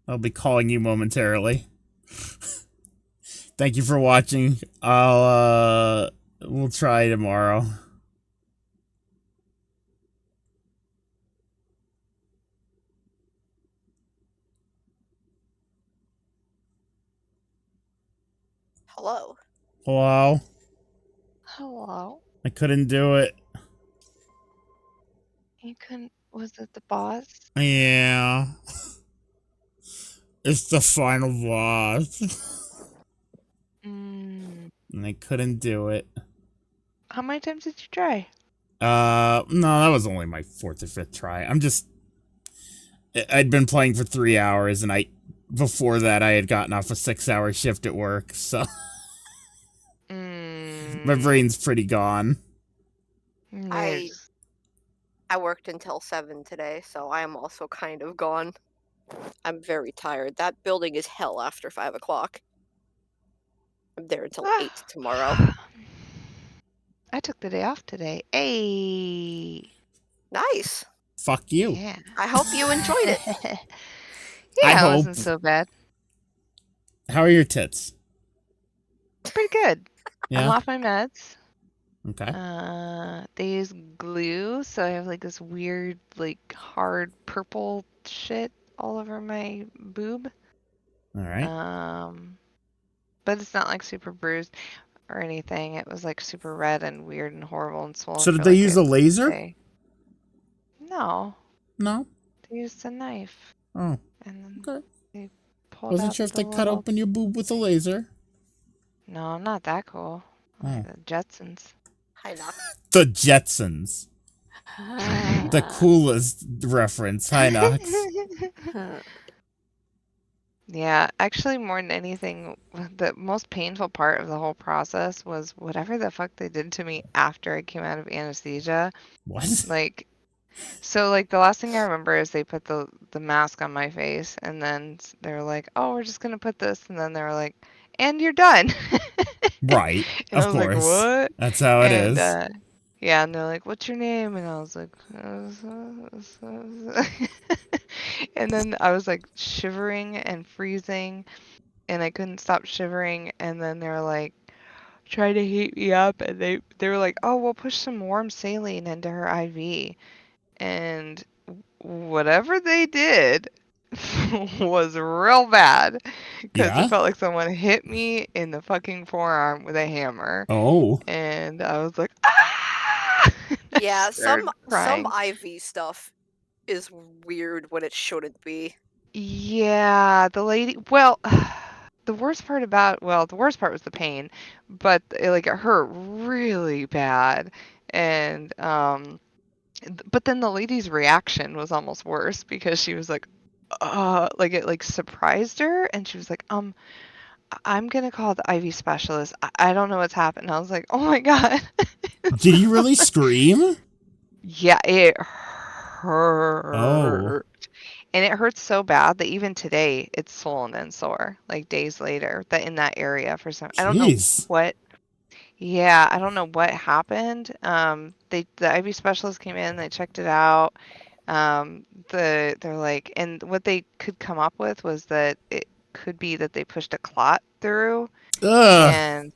I'll be calling you momentarily. Thank you for watching. We'll try tomorrow. Hello. Hello? Hello. I couldn't do it. You couldn't. Was it the boss? Yeah. It's the final boss. Mm. And I couldn't do it. How many times did you try? No, that was only my 4th or 5th try. I'd been playing for 3 hours, and before that, I had gotten off a 6-hour shift at work, so. My brain's pretty gone. I worked until 7 today, so I am also kind of gone. I'm very tired. That building is hell after 5 o'clock. I'm there until 8 tomorrow. I took the day off today. Hey. Nice. Fuck you. Yeah. I hope you enjoyed it. Yeah, it wasn't so bad. How are your tits? Pretty good. Yeah? I'm off my meds. Okay. They use glue, so I have like this weird, like hard purple shit all over my boob. All right. But it's not like super bruised or anything. It was like super red and weird and horrible and swollen. So did they use a laser? No. No? They used a knife. Oh. And then okay. they pulled Wasn't out sure if the they cut little... open your boob with a laser. No, I'm not that cool. Like the Jetsons. Hi, Knock. The Jetsons. The coolest reference. Hi, Nox. Yeah, actually, more than anything, the most painful part of the whole process was whatever the fuck they did to me after I came out of anesthesia. What? Like, so like the last thing I remember is they put the mask on my face, and then they were like, "Oh, we're just gonna put this," and then they were like, "And you're done." Right. And Of I was like, course. "What?" That's how it And is. yeah, and they're like, "What's your name?" And I was like, and then I was like shivering and freezing, and I couldn't stop shivering. And then they were like trying to heat me up, and they were like, "Oh, we'll push some warm saline into her IV." And whatever they did was real bad because Yeah? it felt like someone hit me in the fucking forearm with a hammer. Oh. And I was like, ah! Yeah, some crying. IV stuff is weird when it shouldn't be. Yeah, the lady. Well, the worst part was the pain, but it hurt really bad, and but then the lady's reaction was almost worse because she was like, like it like surprised her, and she was like, I'm gonna call the IV specialist. I don't know what's happened. I was like, oh my God. Did you really scream? Yeah, it hurt. Oh. And it hurts so bad that even today it's swollen and sore, like days later, that in that area for some, I don't know Jeez. what, I don't know what happened. The IV specialist came in, they checked it out. They're like, and what they could come up with was that it could be that they pushed a clot through, Ugh. and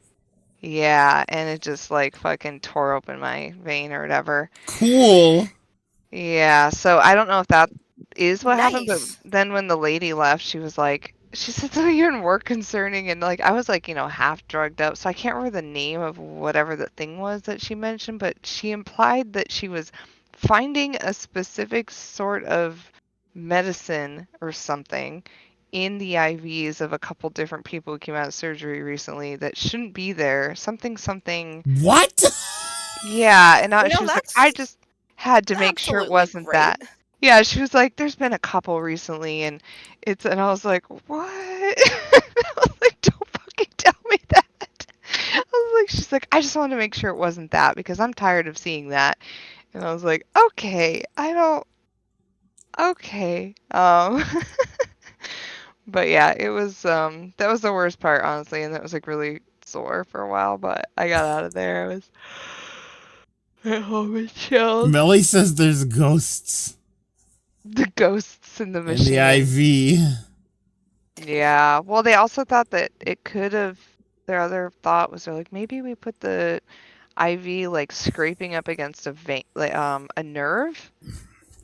yeah, and it just like fucking tore open my vein or whatever. Cool. Yeah, so I don't know if that is what happened, but Nice. then when the lady left, she was like, she said something even more concerning, and like I was like, half drugged up, so I can't remember the name of whatever the thing was that she mentioned, but she implied that she was finding a specific sort of medicine or something in the IVs of a couple different people who came out of surgery recently that shouldn't be there. Something. What? Yeah, and she was like, That's I just had to make sure it absolutely wasn't great. that. Yeah, she was like, there's been a couple recently, and I was like, what? I was like, don't fucking tell me that. I was like, she's like, I just wanted to make sure it wasn't that because I'm tired of seeing that. And I was like, okay, okay. But yeah, it was, that was the worst part, honestly, and that was like really sore for a while, but I got out of there. I was at home and chilled. Melly says there's ghosts The ghosts in the in the machine. IV. Yeah. Well, they also thought that it could have. Their other thought was they're like, maybe we put the IV like scraping up against a vein, like a nerve.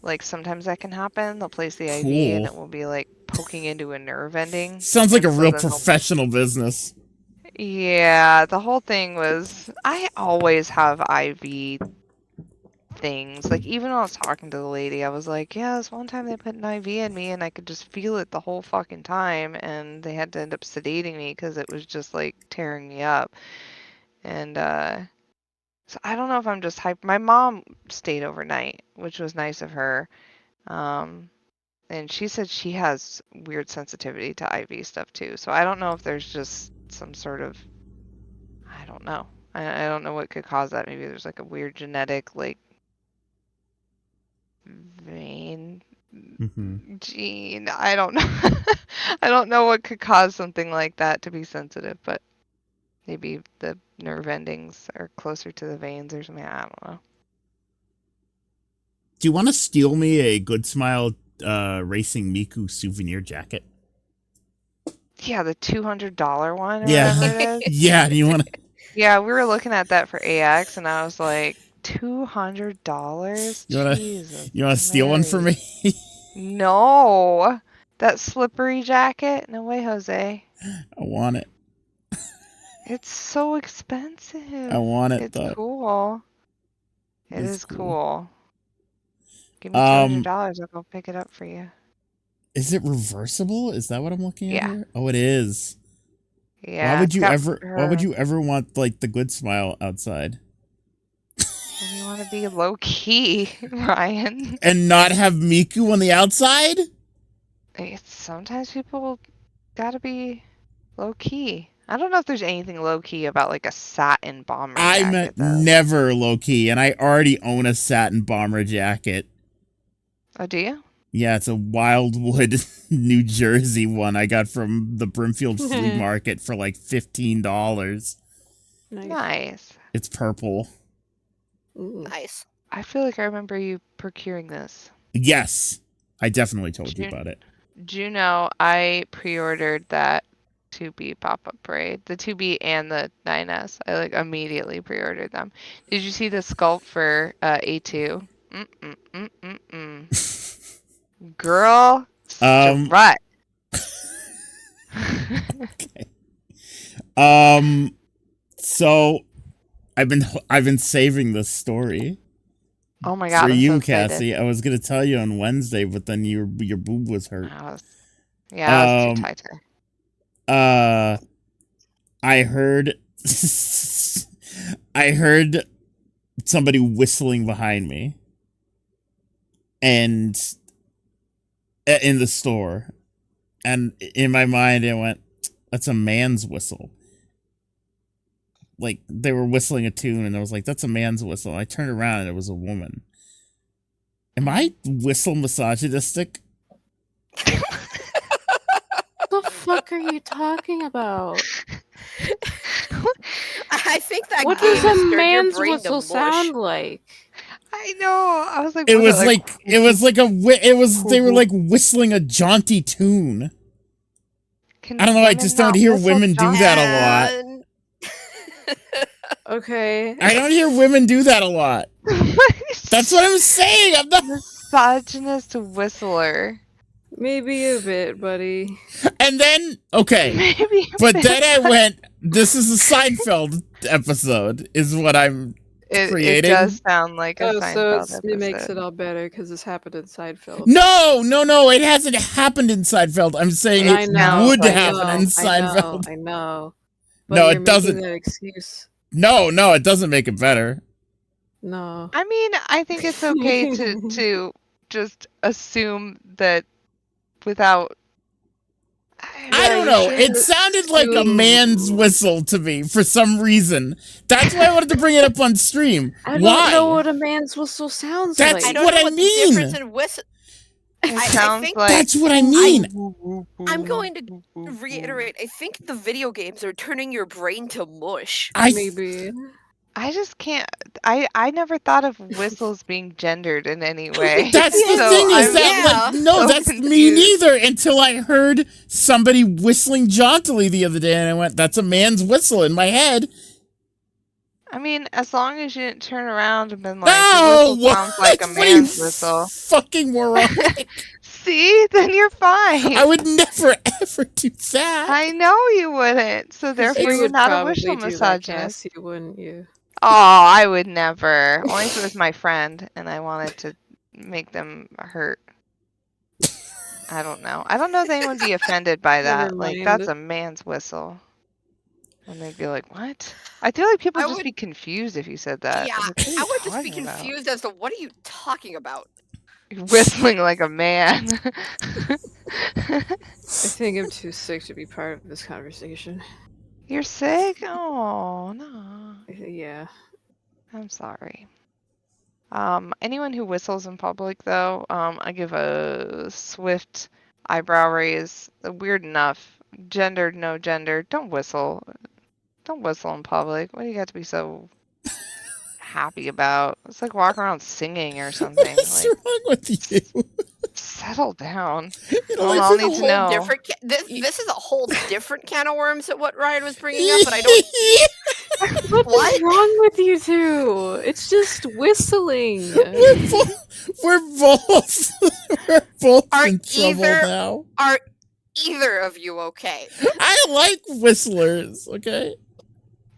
Like sometimes that can happen. They'll place the IV and Cool. it will be like poking into a nerve ending. Sounds like And a so real then they'll. professional business. Yeah, the whole thing was I always have IV things. Like even when I was talking to the lady, I was like, yeah, this one time they put an IV in me and I could just feel it the whole fucking time, and they had to end up sedating me because it was just like tearing me up. And so I don't know if I'm just hyped. My mom stayed overnight, which was nice of her. Um, and she said she has weird sensitivity to IV stuff too. So I don't know if there's just some sort of, I don't know. I don't know what could cause that. Maybe there's like a weird genetic like vein gene. I don't know. I don't know what could cause something like that to be sensitive, but maybe the nerve endings are closer to the veins or something. I don't know. Do you want to steal me a Good Smile Racing Miku souvenir jacket? Yeah, the $200 one or Yeah. whatever it is. Yeah, you want to... Yeah, we were looking at that for AX, and I was like, $200? Jesus. You want to steal one for Mary. me? No. That slippery jacket? No way, Jose. I want it. It's so expensive. I want it, It's though. cool. It It's is cool. Give me Um, $200, I'll go pick it up for you. Is it reversible? Is that what I'm looking at Yeah. here? Oh, it is. Yeah. Why it's got would her- you ever want like the Good Smile outside? When you want to be low key, Ryan. And not have Miku on the outside? Sometimes people gotta be low key. I don't know if there's anything low key about like a satin bomber I jacket meant though. never low key, and I already own a satin bomber jacket. Oh, do you? Yeah, it's a Wildwood, New Jersey one I got from the Brimfield Flea Market for like $15. Nice. It's purple. Nice. I feel like I remember you procuring this. Yes, I definitely told you about it. Juno, I pre-ordered that 2B pop-up parade, the 2B and the 9S. I like immediately pre-ordered them. Did you see the sculpt for A2? Girl, strut. Okay. So I've been saving this story. Oh my god, for I'm you, so excited. Cassie. I was gonna tell you on Wednesday, but then your boob was hurt. I was too tight. I heard I heard somebody whistling behind me, and in the store, and in my mind it went, "That's a man's whistle." Like they were whistling a tune, and I was like, "That's a man's whistle." And I turned around, and it was a woman. Am I whistle misogynistic? What the fuck are you talking about? I think that What game does has a stirred your man's brain to whistle mush. sound like? I know. I was like, They Cool. were like whistling a jaunty tune. Can I don't know. I women just don't not hear whistle women do jaunty? that a lot. Okay. I don't hear women do that a lot. That's what I'm saying. I'm not. Misogynist whistler. Maybe a bit, buddy. And then, okay. Maybe a But bit. then I went, this is a Seinfeld episode, is what I'm creating. It does sound like a Oh, so Seinfeld it makes episode. it all better because this happened in Seinfeld. No, it hasn't happened in Seinfeld. I'm saying I it know, would I happen know, in Seinfeld. I know. But No, you're it doesn't. making that excuse. No, it doesn't make it better. No. I mean, I think it's okay to just assume that without. I don't know. It sounded like a man's whistle to me for some reason. That's why I wanted to bring it up on stream. I Why? don't know what a man's whistle sounds That's like. I don't what know I what mean. the difference in whistle. It I sounds think like. That's what I mean. I'm going to reiterate. I think the video games are turning your brain to mush. I Maybe. I just can't. I never thought of whistles being gendered in any way. That's the So thing is I'm that, Yeah. like, no, so that's me confused. neither until I heard somebody whistling jauntily the other day, and I went, that's a man's whistle in my head. I mean, as long as you didn't turn around and been like, your No! whistle sounds like a What are you man's whistle. fucking moronic? See? Then you're fine. I would never, ever do that. I know you wouldn't. So therefore, You you're would not a probably whistle do that, misogynist. Cassie, wouldn't you? Oh, I would never. Only if it was my friend and I wanted to make them hurt. I don't know. I don't know if anyone would be offended by Never that. Like, mind. that's a man's whistle. And they'd be like, what? I feel like people I would just would- be confused if you said that. Yeah, Like, what are you I would just be talking about? confused as to what are you talking about? You're whistling like a man. I think I'm too sick to be part of this conversation. You're sick? Oh, no. Yeah. I'm sorry. Anyone who whistles in public, though, I give a swift eyebrow raise. Weird enough. Gendered, no gender. Don't whistle. Don't whistle in public. What do you got to be so happy about? It's like walking around singing or something. What's Like, wrong with you? settle down. You know, Well, like, I'll This is need a to whole know. different. This is a whole different can of worms at what Ryan was bringing up, and I don't. What's What? wrong with you two? It's just whistling. we're both we're both Are in trouble either- now. Are either of you okay? I like whistlers, okay?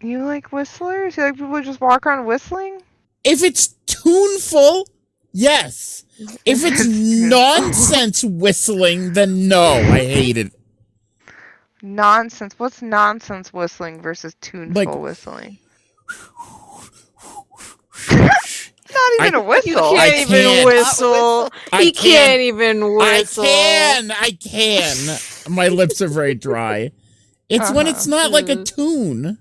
You like whistlers? You like people who just walk around whistling? If it's tuneful, yes. If it's nonsense whistling, then no, I hate it. Nonsense. What's nonsense whistling versus tuneful Like- whistling? Not even a whistle. I Can't even can't. whistle. I He can't. can't even whistle. I can. My lips are very dry. It's when it's not like a Mhm. tune.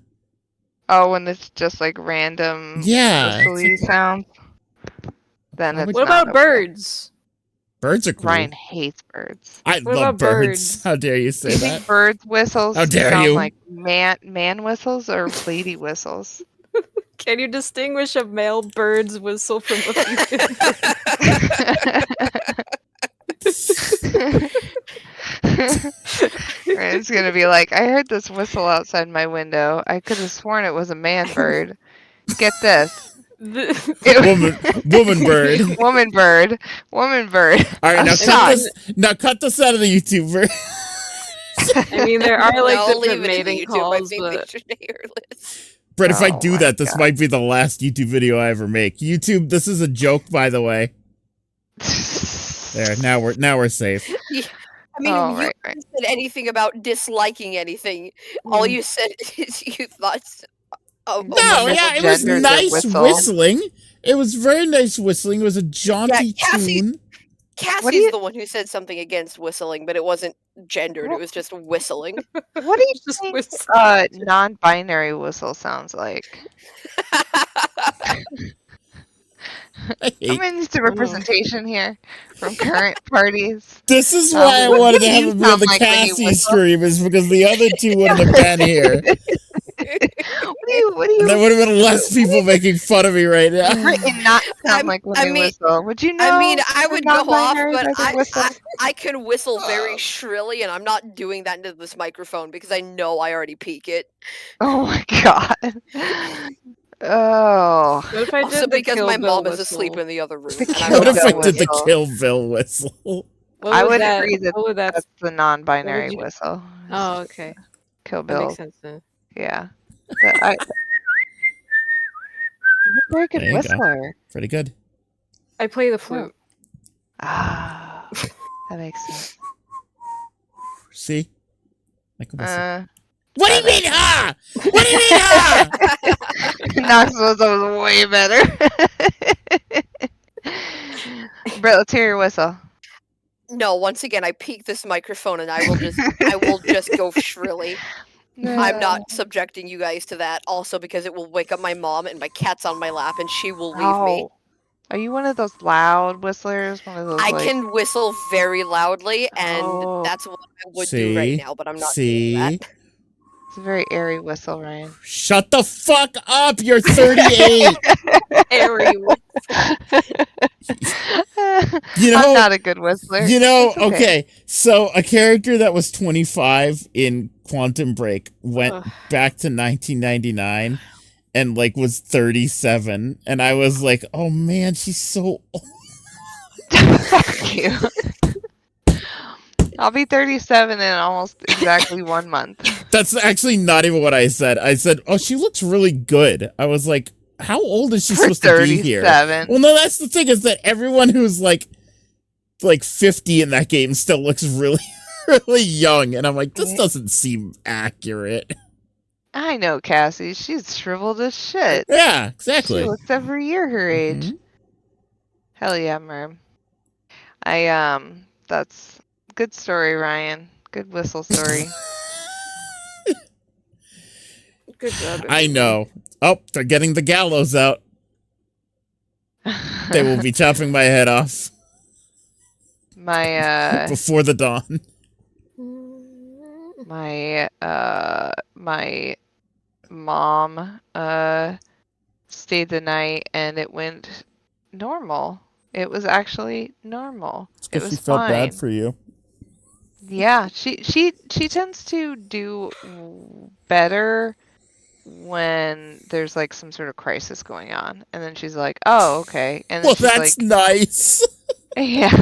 Oh, when it's just like random Yeah. whistly sounds. Then Why it's would- What not about okay. birds? Birds are cool. Ryan hates birds. I What love about birds. birds? How dare you say You think that? birds whistles How dare sound you. like man whistles or lady whistles? Can you distinguish a male bird's whistle from a female? It's gonna be like, I heard this whistle outside my window. I could have sworn it was a man bird. Get this. Woman bird. Woman bird. Woman bird. All right, A now son. cut this out of the YouTuber. I mean, there are like No, different leave it in the mating YouTube. I calls, think but they should hear this. Brett, if I Oh do my that, this God. might be the last YouTube video I ever make. YouTube, this is a joke, by the way. There, now we're safe. I mean, Oh, you right. haven't said anything about disliking anything. All you said is you thought. Oh, No, woman yeah, it was gendered their nice whistle. whistling. It was very nice whistling. It was a jaunty Cassie- tune. Cassie's the one who said something against whistling, but it wasn't gendered. It was just whistling. What do you just think whistle. non-binary whistle sounds like? I I'm hate. gonna need some representation here from current parties. This is why I what wanted do to have you it be on sound the like when you Cassie whistle? stream, is because the other two wouldn't have been here. What do you There would have been less people making fun of me right now. written not sound I'm- like when I they mean- whistle? Would you know? I mean, I if would you're go off, non-binary but by the whistle? I can whistle very shrilly, and I'm not doing that into this microphone because I know I already peak it. Oh my god. Oh. What if I Also, did the because Kill my Bill mom is whistle? asleep in the other room. The and I'm Kill What not if I Bill did the whistle. Kill Bill whistle? What I would would that, agree that what would that? that's the non-binary you- whistle. Oh, okay. Kill That Bill. makes sense then. Yeah. You're a very good There you go. whistler. Pretty good. I play the flute. Ah, that makes sense. See? Like a whistle. What What do you mean, ah? What do you mean, ah? Knoxville's was way better. Brett, let's hear your whistle. No, once again, I peak this microphone, and I will just go shrilly. I'm not subjecting you guys to that. Also, because it will wake up my mom, and my cat's on my lap, and she will leave me. Oh. Are you one of those loud whistlers? One of those I like, can whistle very loudly, and Oh. that's what I would do right See? now, but I'm not doing See? that. a very airy whistle, Ryan. Shut the fuck up! You're 38. Airy whistle. I'm not a good whistler. It's okay. So a character that was 25 in Quantum Break went back to 1999 and like was 37, and I was like, oh man, she's so old. Fuck you. I'll be 37 in almost exactly 1 month. That's actually not even what I said. I said, oh, she looks really good. I was like, how old is she supposed to be here? Well, no, that's the thing, is that everyone who's like 50 in that game still looks really, really young. And I'm like, this doesn't seem accurate. I know Cassie. She's shriveled as shit. Yeah, exactly. She looks every year her age. Mm-hmm. Hell yeah, Merm. That's good story, Ryan. Good whistle story. Good job. I know. Oh, they're getting the gallows out. They will be chopping my head off. Before the dawn. My mom stayed the night and it went normal. It was actually normal. It was she felt fine. bad for you. Yeah, she tends to do better when there's like some sort of crisis going on, and then she's like, "Oh, okay," and then well, she's that's like, nice. Yeah, How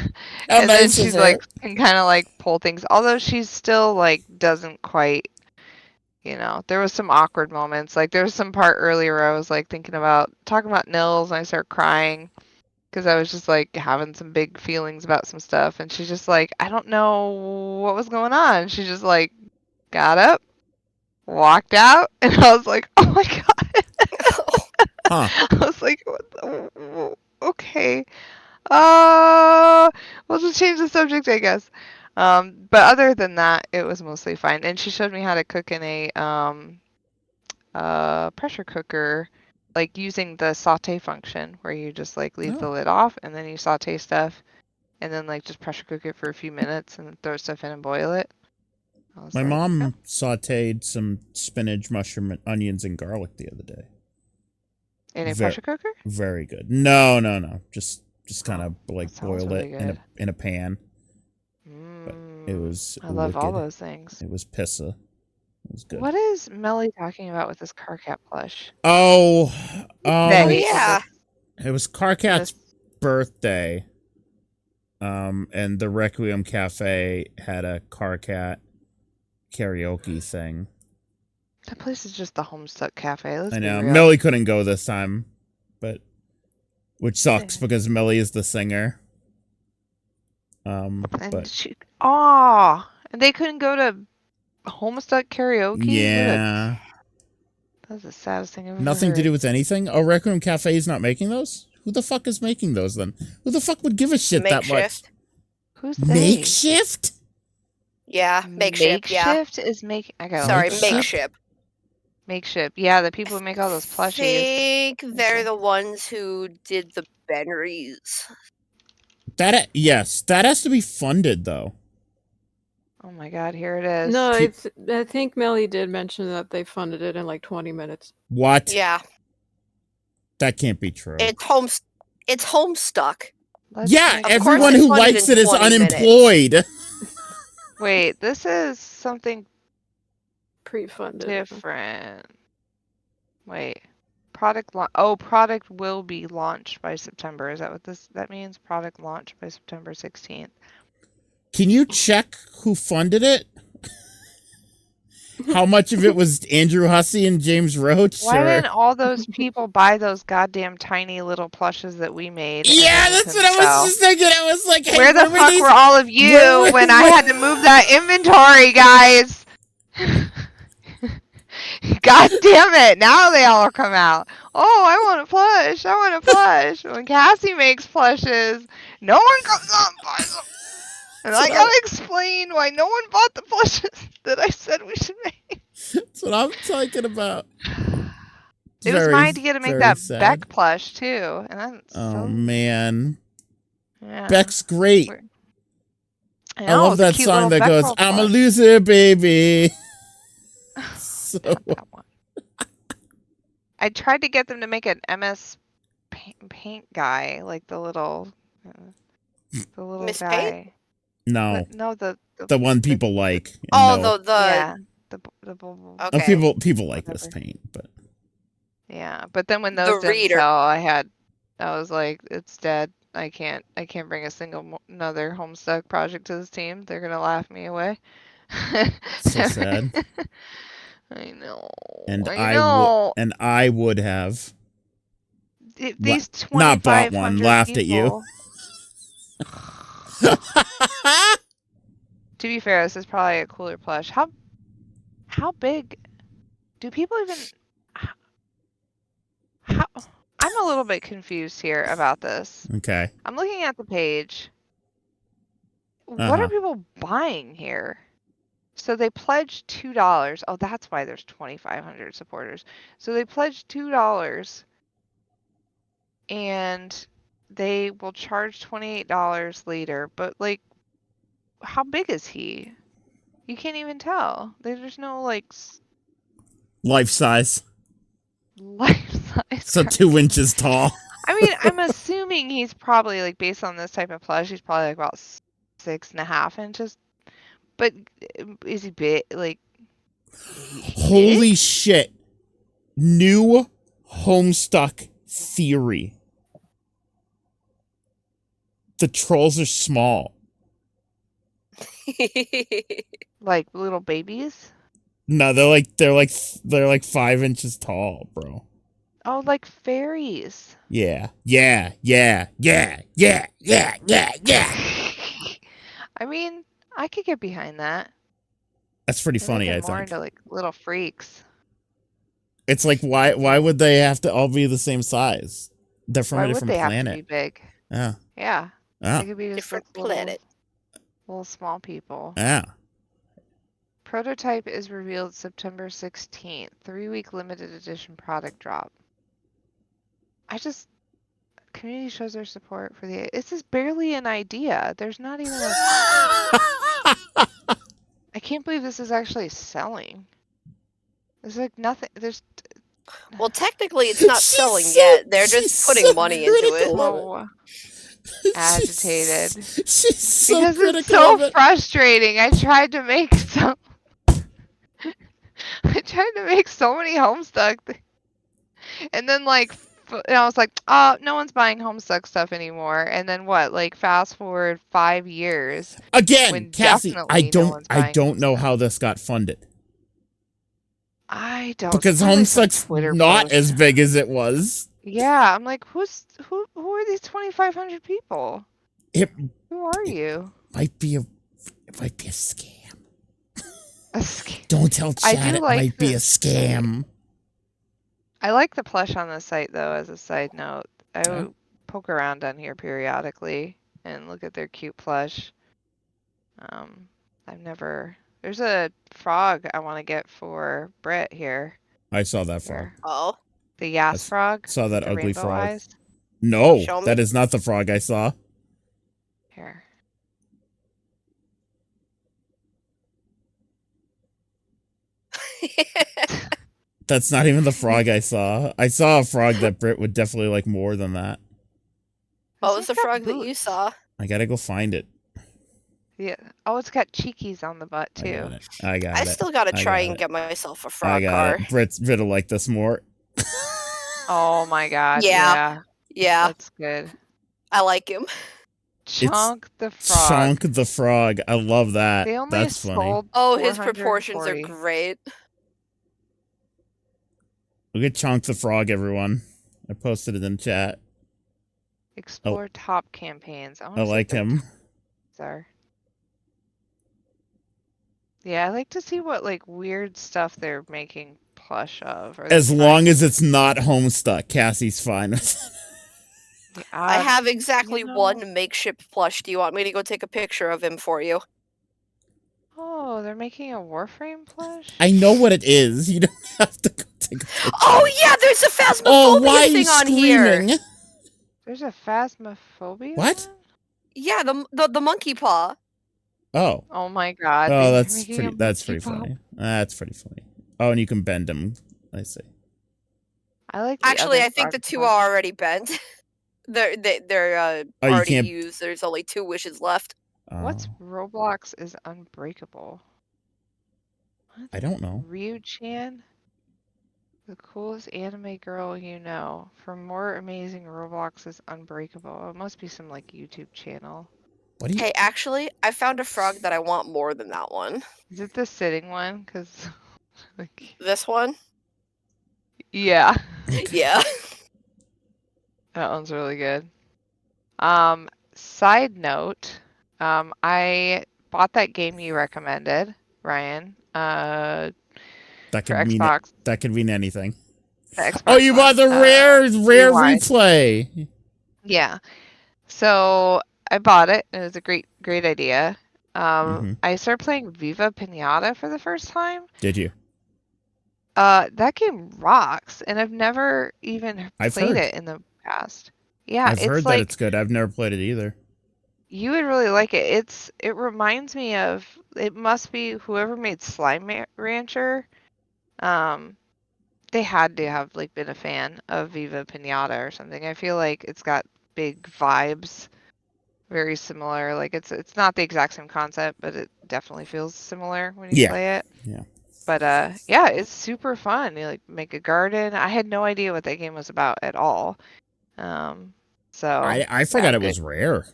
and nice then she's of her. like, can kind of like pull things. Although she's still like doesn't quite, there was some awkward moments. Like there was some part earlier where I was like talking about Nils, and I started crying because I was just like having some big feelings about some stuff, and she's just like, I don't know what was going on. She just like got up, walked out, and I was like, oh my god. Huh. I was like, okay. We'll just change the subject, I guess. But other than that, it was mostly fine. And she showed me how to cook in a pressure cooker, like using the saute function, where you just like leave the lid off and then you saute stuff, and then like just pressure cook it for a few minutes and throw stuff in and boil it. My mom sauteed some spinach, mushroom, and onions and garlic the other day. In a pressure cooker? Very good. No. Just kind of like boiled really it in a pan. But it was I love all those things. It was pissa. It was good. What is Melly talking about with this Carcat plush? Oh yeah. It was Carcat's birthday. And the Requiem Cafe had a Carcat karaoke thing. That place is just the Homestuck Cafe. I know. Melly couldn't go this time, which sucks because Melly is the singer. And they couldn't go to Homestuck karaoke? Yeah. That's the saddest thing I've ever Nothing heard. to do with anything? Oh, Requiem Cafe is not making those? Who the fuck is making those then? Who the fuck would give a shit that much? Who's they? Makeshift? Yeah, makeshift. Makeshift is making. Sorry, makeshift. Makeshift. Yeah, the people who make all those plushies. I think they're the ones who did the Benrys. Yes, that has to be funded though. Oh my god, here it is. No, I think Melly did mention that they funded it in like 20 minutes. What? Yeah. That can't be true. It's Homestuck. Everyone who likes it is unemployed. Wait, this is something pre-funded. Different. Wait. Product will be launched by September. Is that what that means? Product launch by September 16th. Can you check who funded it? How much of it was Andrew Hussey and James Roach? Why didn't all those people buy those goddamn tiny little plushes that we made? Yeah, that's what I was just thinking. I was like, hey, where the fuck were all of you when I had to move that inventory, guys? God damn it. Now they all come out. Oh, I want a plush. I want a plush. When Cassie makes plushes, no one comes out and buys them. And I gotta explain why no one bought the plushes that I said we should make. That's what I'm talking about. It was my idea to make that sad. Beck plush too. And man. Yeah. Beck's great. I love that song that Beck goes, I'm a loser, baby. So So Not that one. I tried to get them to make an MS paint guy, like the little Miss guy. Paint? no, No, the one people like. Oh, no. yeah, the okay. People like Whatever. this paint, but yeah. But then when The those didn't reader. sell, I was like, it's dead. I can't bring a single another Homestuck project to this team. They're gonna laugh me away. so sad. I know. And I know. I would have These not bought one. 2,500 Laughed at you. To be fair, this is probably a cooler plush. How big do people even? How? I'm a little bit confused here about this. Okay. I'm looking at the page. What are people buying here? So they pledged $2. Oh, that's why there's 2,500 supporters. So they pledged $2, and they will charge $28 later. But like, how big is he? You can't even tell. There's no like Life size. life size. So 2 inches tall. I mean, I'm assuming he's probably like, based on this type of plush, he's probably like about 6.5 inches. But is he big? Like, holy shit! New Homestuck theory. The trolls are small. Like little babies? No, they're like 5 inches tall, bro. Oh, like fairies. Yeah. I mean, I could get behind that. That's pretty funny, I More think. into like little freaks. It's like, why would they have to all be the same size? They're from a different planet. Why would they have to be big? Yeah. Yeah. Yeah. They could be just Different like planet. Little small people. Yeah. Prototype is revealed September 16th. 3-week limited edition product drop. Community shows their support for the. This is barely an idea. There's not even a. I can't believe this is actually selling. There's like nothing. There's. Well, technically, it's not selling yet. They're just putting money into it. So agitated. She's so because critical it's so of it. frustrating. I tried to make so many Homestuck, and then like. And I was like, oh, no one's buying Homestuck stuff anymore. And then what? Like fast forward 5 years. Again, Cassie, I don't know how this got funded. I don't. Because Homestuck's not as big as it was. Yeah, I'm like, who are these 2,500 people? Who are you? It might be a scam. A scam. Don't tell Chad it might be a scam. I like the plush on the site, though, as a side note. I would poke around on here periodically and look at their cute plush. There's a frog I want to get for Britt here. I saw that frog. Oh. The Yas frog? Saw that ugly frog. Eyes? No, that is not the frog I saw. Here. That's not even the frog I saw. I saw a frog that Britt would definitely like more than that. What was the frog that you saw? I gotta go find it. Yeah. Oh, it's got cheekies on the butt, too. I got it. I still gotta try and get myself a frog car. Britt will like this more. Oh my god. Yeah. That's good. I like him. Chunk the frog. Chunk the frog. I love that. They only That's funny. Oh, his proportions are great. Look at Chunk the frog, everyone. I posted it in chat. Explore top campaigns. I like him. Yeah, I like to see what like weird stuff they're making plush of. As long as it's not Homestuck, Cassie's fine with it. I have exactly one makeshift plush. Do you want me to go take a picture of him for you? Oh, they're making a Warframe plush? I know what it is. You don't have to go take a picture. Oh yeah, there's a Phasmophobia thing on here. There's a Phasmophobia? What? One? Yeah, the monkey paw. Oh. Oh my god. Oh, that's pretty funny. That's pretty funny. Oh, and you can bend them. I see. I like the Actually, other I think the frog two ones. are already bent. They're Oh, you already can't. used. There's only 2 wishes left. What's Oh, Roblox is unbreakable? What? I don't know. Ryu-chan? The coolest anime girl you know. For more amazing, Roblox is unbreakable. It must be some like YouTube channel. What do you? Hey, actually, I found a frog that I want more than that one. Is it the sitting one? Cause like This one? yeah, Yeah. that one's really good. Side note, I bought that game you recommended, Ryan. That For could mean Xbox, that could mean anything. the Oh, Xbox you bought One. the rare Rewind. replay. Yeah. So I bought it. It was a great idea. I started playing Viva Pinata for the first time. Did you? That game rocks, and I've never even I've played heard. it in the past. Yeah, I've heard it's that like it's good. I've never played it either. you would really like it. It reminds me of it must be whoever made Rancher. Um, they had to have like been a fan of Viva Pinata or something. I feel like it's got big vibes, very similar. Like it's not the exact same concept, but it definitely feels similar when you Yeah. play it. Yeah. But yeah, it's super fun. You like make a garden. I had no idea what that game was about at all. So I yeah, forgot it good. was rare.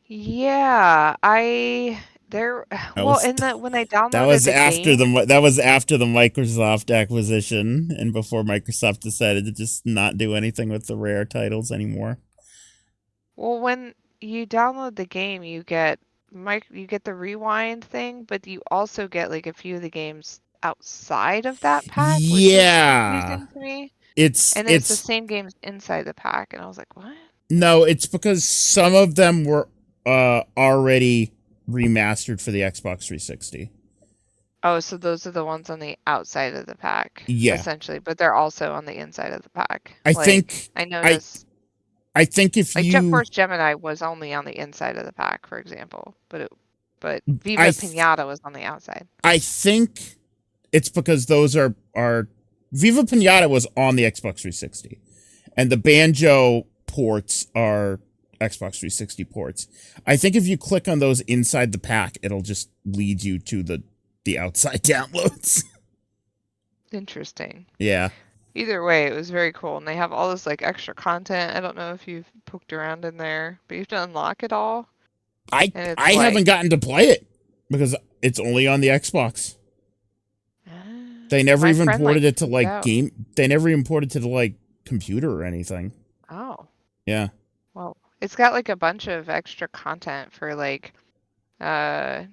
Yeah, I there. That Well, was in the when I that downloaded was the after game, the Microsoft acquisition and before Microsoft decided to just not do anything with the rare titles anymore. well, when you download the game, you get the rewind thing, but you also get like a few of the games outside of that pack, which was Yeah. confusing to me. It's And it's the same games inside the pack, and I was like, what? no, it's because some of them were already remastered for the Xbox 360. Oh, so those are the ones on the outside of the pack, Yeah. essentially, but they're also on the inside of the pack. I Like, think I noticed, I think if like Jet you Force Gemini was only on the inside of the pack, for example, but I Viva th- Pinata was on the outside. I think it's because those are Viva Pinata was on the Xbox 360 and the Banjo ports are Xbox 360 ports. I think if you click on those inside the pack, it'll just lead you to the outside downloads. Interesting. Yeah. Either way, it was very cool, and they have all this like extra content. I don't know if you've poked around in there, but you have to unlock it all, and it's I like, haven't gotten to play it because it's only on the Xbox. They never my even friend ported like it to pooped like out. They never even ported to the like computer or anything. Oh. Yeah. Well, it's got like a bunch of extra content for like uh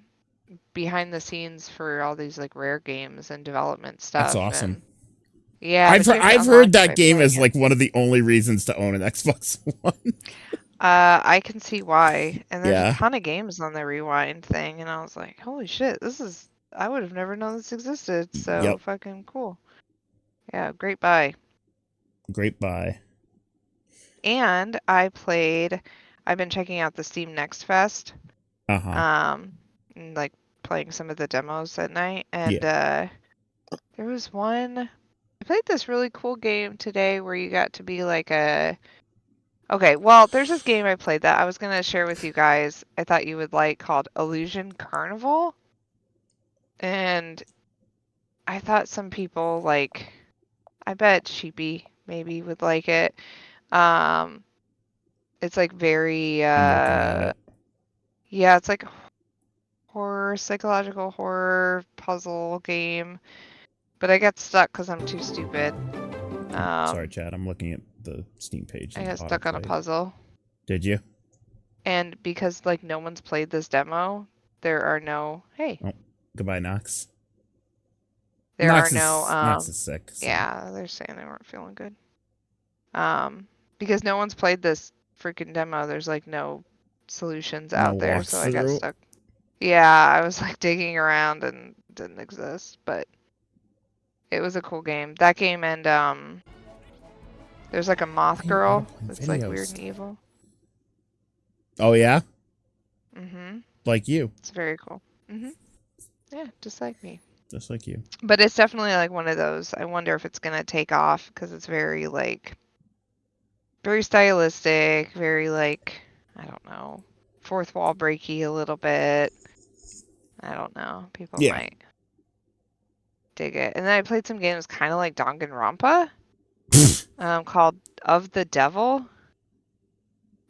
behind the scenes for all these like rare games and development That's stuff awesome. and yeah, but you have to I've unlock heard it that by game playing is it. like one of the only reasons to own an Xbox One. I can see why. And there's a Yeah. ton of games on the Rewind thing and I was like, holy shit, I would have never known this existed. So Yep. fucking cool. Yeah, great buy. Great buy. And I've been checking out the Steam Next Fest. Uh-huh. And like playing some of the demos at night and Yeah. there was one I played this really cool game today where you got to be like a okay, well, there's this game I played that I was gonna share with you guys. I thought you would like called Illusion Carnival. And I thought some people like I bet Sheepy maybe would like it. Um it's like very I'm looking at it. yeah, it's like horror, psychological horror puzzle game. But I got stuck because I'm too stupid. Sorry, Chad. I'm looking at the Steam page. I And got stuck on a autoplay. puzzle. Did you? And because like no one's played this demo, there are no hey. Oh, goodbye, Knox. There are no Knox is sick. So. yeah, they're saying they weren't feeling good. Because no one's played this freaking demo, there's like no solutions No out there, so I got walkthrough. stuck. Yeah, I was like digging around and it didn't exist, but it was a cool game. That game and there's like a moth Why are you girl autoplaying that's like weird videos? and evil. Oh yeah? Mm-hmm. Like you. It's very cool. Mm-hmm. Yeah, just like me. just like you. But it's definitely like one of those. I wonder if it's gonna take off because it's very like very stylistic, very like I don't know, fourth wall breaky a little bit. I don't know. People might dig it. And then I played some games kind of like Danganronpa, called Of the Devil,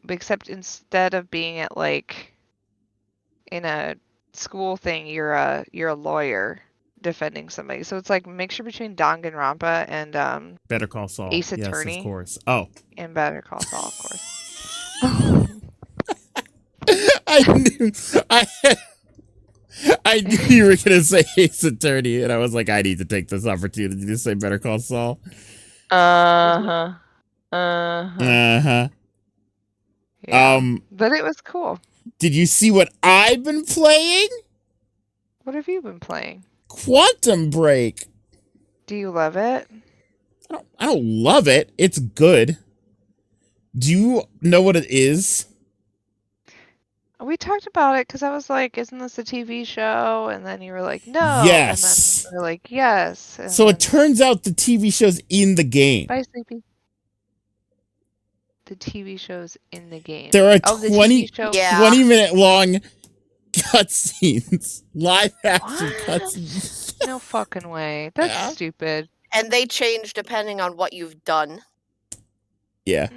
except instead of being at like in a school thing, you're a lawyer defending somebody. So it's like a mixture between Danganronpa and Better Call Saul. Ace Yes, Attorney. of course. Oh. And Better Call Saul, of course. I knew you were gonna say Ace Attorney, and I was like, I need to take this opportunity to say Better Call Saul. Yeah. But it was cool. Did you see what I've been playing? What have you been playing? Quantum Break. Do you love it? I don't love it. It's good. Do you know what it is? We talked about it because I was like, isn't this a TV show? And then you were like, no. Yes. And then we were like, yes. And so it turns out the TV show's in the game. Bye, Sleepy. The TV show's in the game. There are 20-minute long cutscenes. Live action cutscenes. No fucking way. That's stupid. And they change depending on what you've done. Yeah.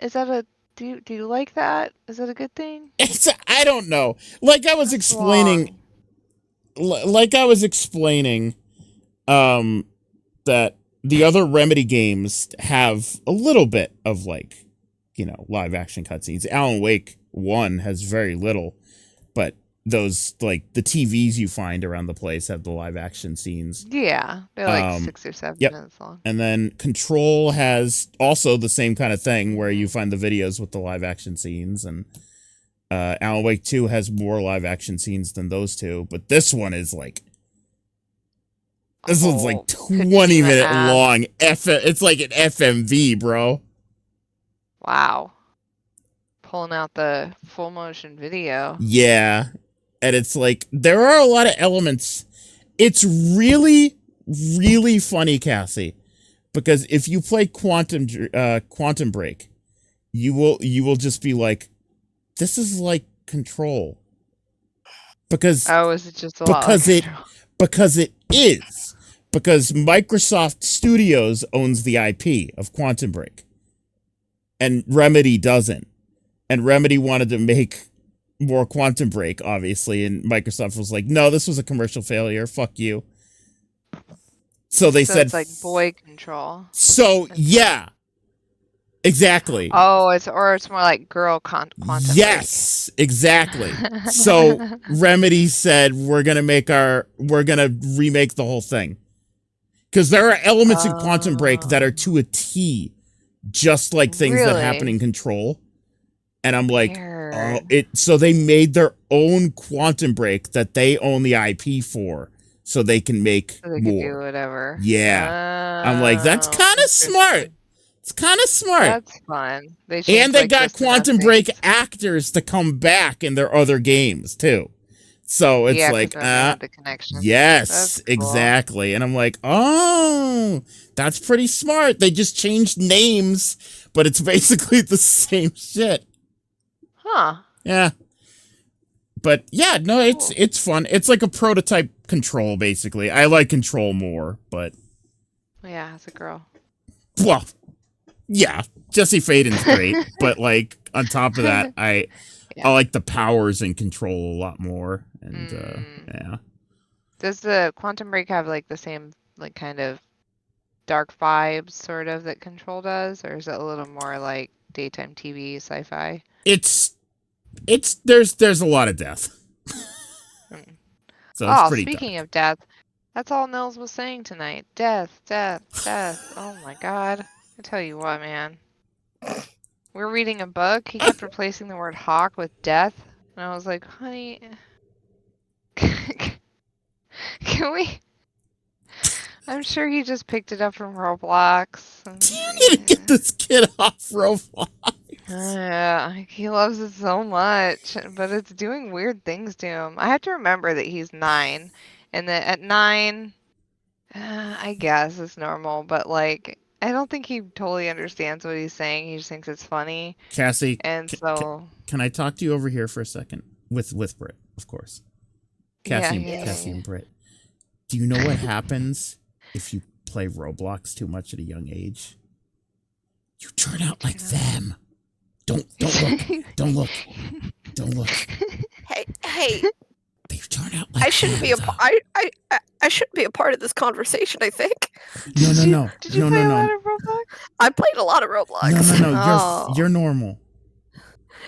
Is that a... Do you like that? Is that a good thing? I don't know. Like I was explaining... that the other Remedy games have a little bit of like, live action cutscenes. Alan Wake 1 has very little, but those like the TVs you find around the place have the live action scenes. Yeah, they're like 6 or 7 minutes long. And then Control has also the same kind of thing where you find the videos with the live action scenes, and Alan Wake 2 has more live action scenes than those two, but this one is like one's like 20-minute long. It's like an FMV, bro. Wow. Pulling out the full motion video. Yeah. And it's like, there are a lot of elements. It's really, really funny, Cassie. Because if you play Quantum Break, you will just be like, this is like Control. Because is it just a lot like Control? Because it is. Because Microsoft Studios owns the IP of Quantum Break. And Remedy doesn't. And Remedy wanted to make more Quantum Break, obviously, and Microsoft was like, no, this was a commercial failure. Fuck you. So they said... it's like boy Control. So, yeah. Exactly. Oh, it's more like girl Quantum Yes, exactly. So Remedy said, we're gonna remake the whole thing. Because there are elements in Quantum Break that are to a T, just like things that happen in Control. And I'm like, so they made their own Quantum Break that they own the IP for, so they can make so they more. Can do whatever. Yeah. I'm like, that's kind of smart. It's kind of smart. That's fun. They got Quantum Break actors to come back in their other games too. So it's like, the connection. Yes, cool. Exactly. And I'm like, oh, that's pretty smart. They just changed names, but it's basically the same shit. Huh. Yeah. But yeah, no, it's fun. It's like a prototype Control, basically. I like Control more, but yeah, as a girl. Well, yeah, Jesse Faden's great, but like on top of that, I like the powers in Control a lot more, and yeah. Does the Quantum Break have like the same like kind of dark vibes sort of that Control does, or is it a little more like daytime TV sci-fi? There's a lot of death. So it's pretty speaking dark. of death, that's all Nils was saying tonight. Death, death, death. Oh my god. I tell you what, man. We're reading a book. He kept replacing the word hawk with death. And I was like, honey, can we? I'm sure he just picked it up from Roblox. You need to get this kid off Roblox. He loves it so much, but it's doing weird things to him. I have to remember that he's 9, and that at 9, I guess it's normal, but like, I don't think he totally understands what he's saying. He just thinks it's funny. Cassie, And so, can I talk to you over here for a second? With Britt, of course. Cassie, Cassie and Britt. Do you know what happens if you play Roblox too much at a young age? You turn out like them. Don't look. Don't look. Don't look. Hey. They turn out like I shouldn't be I shouldn't be a part of this conversation, I think. No. Did you play a lot of Roblox? I played a lot of Roblox. No. You're normal.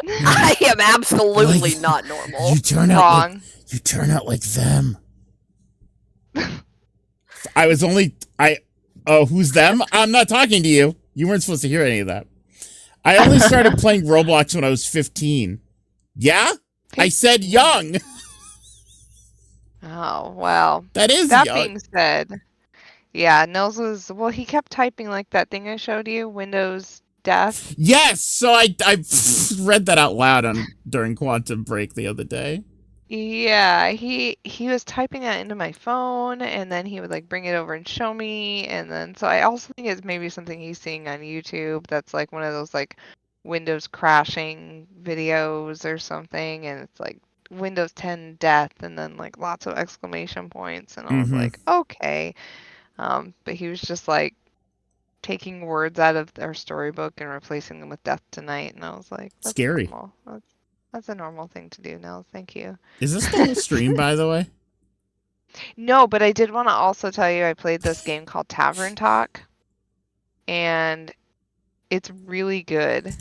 I am absolutely not normal. You turn out like them. Who's them? I'm not talking to you. You weren't supposed to hear any of that. I only started playing Roblox when I was 15. Yeah? I said young. Oh, well. That young. Being said, yeah, Nils was, he kept typing like that thing I showed you, Windows Death. Yes, so I read that out loud during Quantum Break the other day. Yeah, he was typing that into my phone, and then he would like bring it over and show me, and then so I also think it's maybe something he's seeing on YouTube that's like one of those like Windows crashing videos or something, and it's like Windows 10 death, and then like lots of exclamation points, and I was like, okay, but he was just like taking words out of our storybook and replacing them with death tonight, and I was like, that's scary. Normal. That's a normal thing to do, Nils. Thank you. Is this the whole stream, by the way? No, but I did want to also tell you I played this game called Tavern Talk, and it's really good.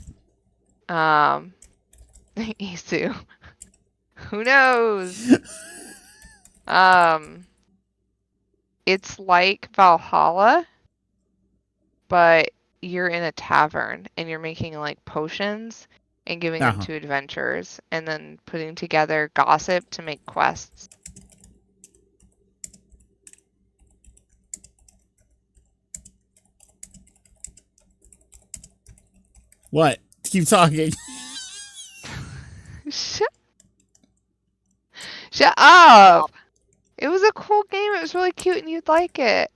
Isu. Who knows? It's like Valhalla, but you're in a tavern and you're making like potions and giving them to adventurers and then putting together gossip to make quests. What? Keep talking. Shut up! It was a cool game. It was really cute and you'd like it.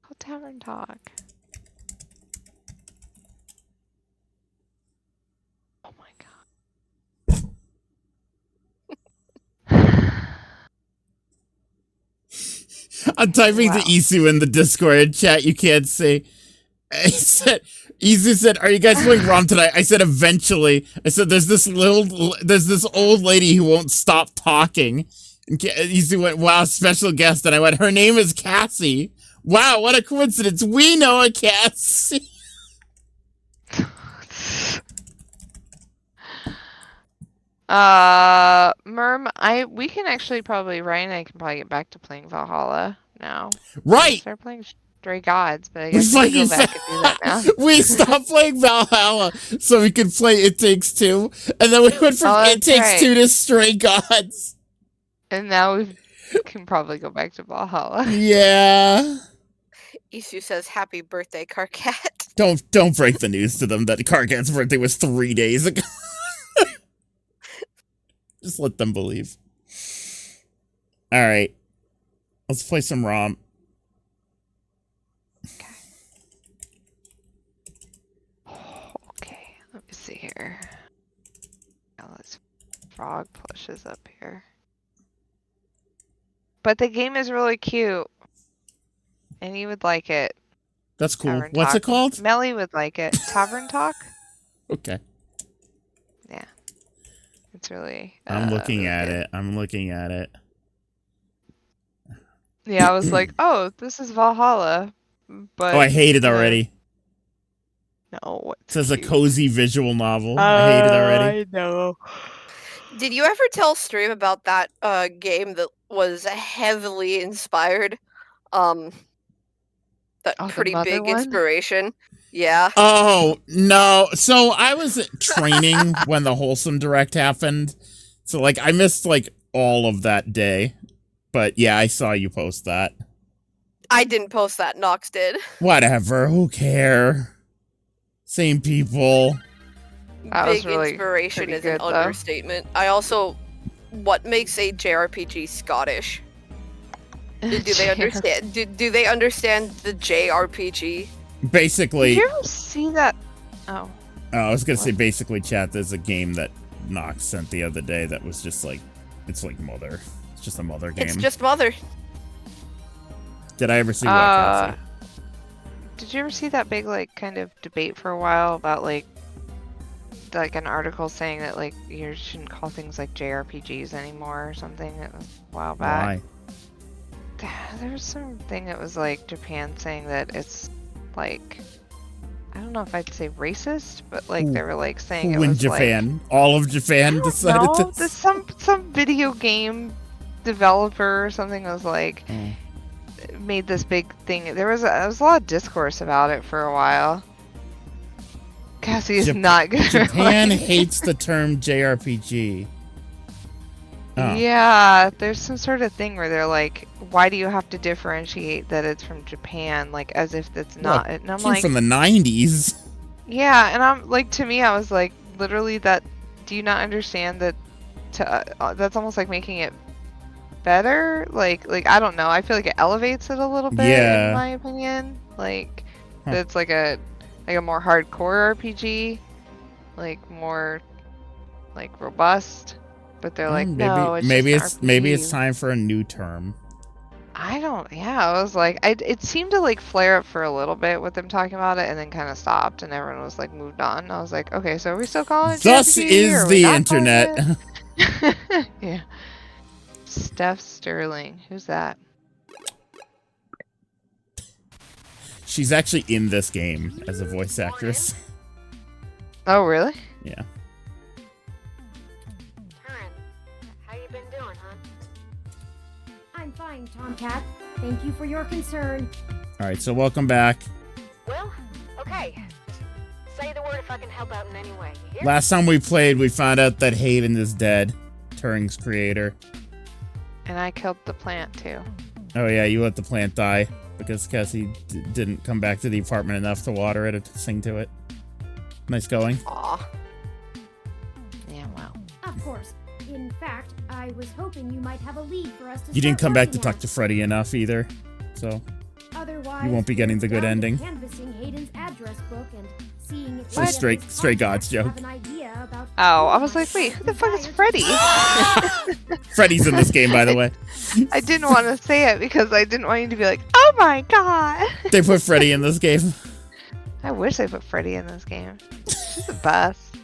Called Tavern Talk. Oh my god. I'm typing to Isu in the Discord chat. You can't see. Isu said, "Are you guys playing ROM tonight?" I said, "Eventually." I said, "There's this old lady who won't stop talking." And Isu went, "Wow, special guest." And I went, "Her name is Cassie." Wow, what a coincidence. We know a Cassie. Merm, we can actually probably, Ryan and I can probably get back to playing Valhalla now. Right. Start playing Stray Gods, but I guess we can go back and do that now. We stopped playing Valhalla so we could play It Takes Two, and then we went from It Takes Two to Stray Gods. And now we can probably go back to Valhalla. Yeah. Isu says, "Happy birthday, Carcat." Don't break the news to them that Carcat's birthday was 3 days ago. Just let them believe. All right. Let's play some ROM. Okay, let me see here. Now let's frog plushes up here. But the game is really cute. And you would like it. That's cool. Tavern What's Talk. It called? Melly would like it. Tavern Talk? Okay. Yeah. It's really I'm looking really at good. it. I'm looking at it. Yeah, I was like, oh, this is Valhalla. But I hate it already. No. It says cute. A cozy visual novel. I hate it already. I know. Did you ever tell Stream about that game that was heavily inspired? That pretty big inspiration. Yeah. Oh, no. So I was training when the Wholesome Direct happened. So, like, I missed, like, all of that day. But, yeah, I saw you post that. I didn't post that. Nox did. Whatever. Who cares? Same people. Big really inspiration is an understatement. I also, what makes a JRPG Scottish? Do they understand? Do they understand the JRPG? Basically. Did you ever see that? Oh. I was gonna say basically, chat. There's a game that Nox sent the other day that was just like, it's like Mother. It's just a Mother game. It's just Mother. Did I ever see what, Cassie? Did you ever see that big like kind of debate for a while about like an article saying that like you shouldn't call things like JRPGs anymore or something? It was a while back. Why? There was something that was like Japan saying that it's like, I don't know if I'd say racist, but like they were like saying it was Japan, like, all of Japan decided to. Some video game developer or something was like made this big thing. There was a lot of discourse about it for a while. Cassie is not good. Japan hates the term JRPG. Oh. Yeah, there's some sort of thing where they're like, why do you have to differentiate that it's from Japan, like as if that's not? Well, and I'm came like, from the 90s. Yeah, and I'm like, to me, I was like, literally, that. Do you not understand that? That's almost like making it better. Like I don't know. I feel like it elevates it a little bit, in my opinion. Like it's like a more hardcore RPG, like more like robust. But they're like, no, it's maybe just it's time for a new term. I don't. Yeah, I was like, it seemed to like flare up for a little bit with them talking about it, and then kind of stopped, and everyone was like moved on. I was like, okay, so are we still calling it? Thus JRPG, is the internet. Yeah. Steph Sterling, who's that? She's actually in this game as a voice actress. Oh, really? Yeah. I'm fine, Tomcat. Thank you for your concern. Alright, so welcome back. Well, okay. Say the word if I can help out in any way. Last time we played, we found out that Hayden is dead. Turing's creator. And I killed the plant, too. Oh yeah, you let the plant die because Cassie didn't come back to the apartment enough to water it or to sing to it. Nice going. Aw. Yeah, wow. Of course. In fact, I was hoping you might have a lead for us to You didn't come back to talk at. to Freddy enough either, so Otherwise, you won't be getting the good ending. Canvassing Hayden's address book and seeing if It's a Stray Gods joke. Oh, I was like, wait, who the fuck is Freddy? Freddy's in this game, by the way. I didn't want to say it because I didn't want you to be like, oh my god. They put Freddy in this game. I wish they put Freddy in this game. She's the best.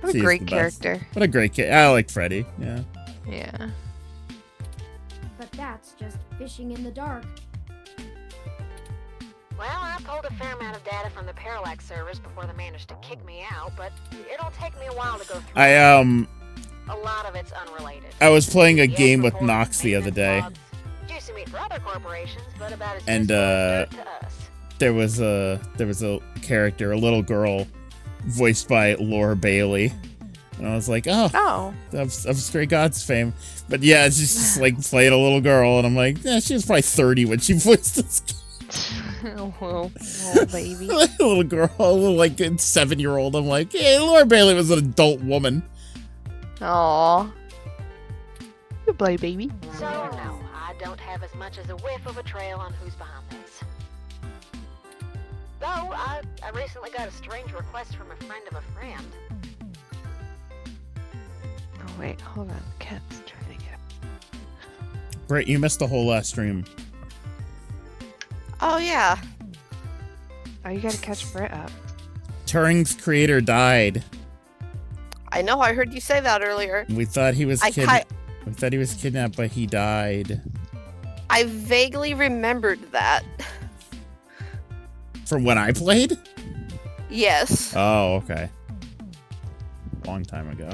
What a great character. What a great kid. I like Freddy, yeah. Yeah. But that's just fishing in the dark. Well, I pulled a fair amount of data from the Parallax servers before they managed to kick me out, but it'll take me a while to go through. A lot of it's unrelated. I was playing a game with Nox the other day. Juicy meat for other corporations, but about as and to us. there was a character, a little girl, voiced by Laura Bailey. And I was like, oh. Of Stray Gods fame. But yeah, it's just like playing a little girl, and I'm like, yeah, she was probably 30 when she voiced this game. Oh, baby. A little girl, a little like 7-year-old. I'm like, hey, Laura Bailey was an adult woman. Aww. Goodbye, baby. So, no, I don't have as much as a whiff of a trail on who's behind this. Though, I recently got a strange request from a friend of a friend. Oh, wait, hold on. The cat's trying to get... Brett, you missed the whole last stream. Oh, yeah. Oh, you gotta catch Brett up. Turing's creator died. I know, I heard you say that earlier. We thought he was we thought he was kidnapped, but he died. I vaguely remembered that. From when I played? Yes. Oh, okay. Long time ago.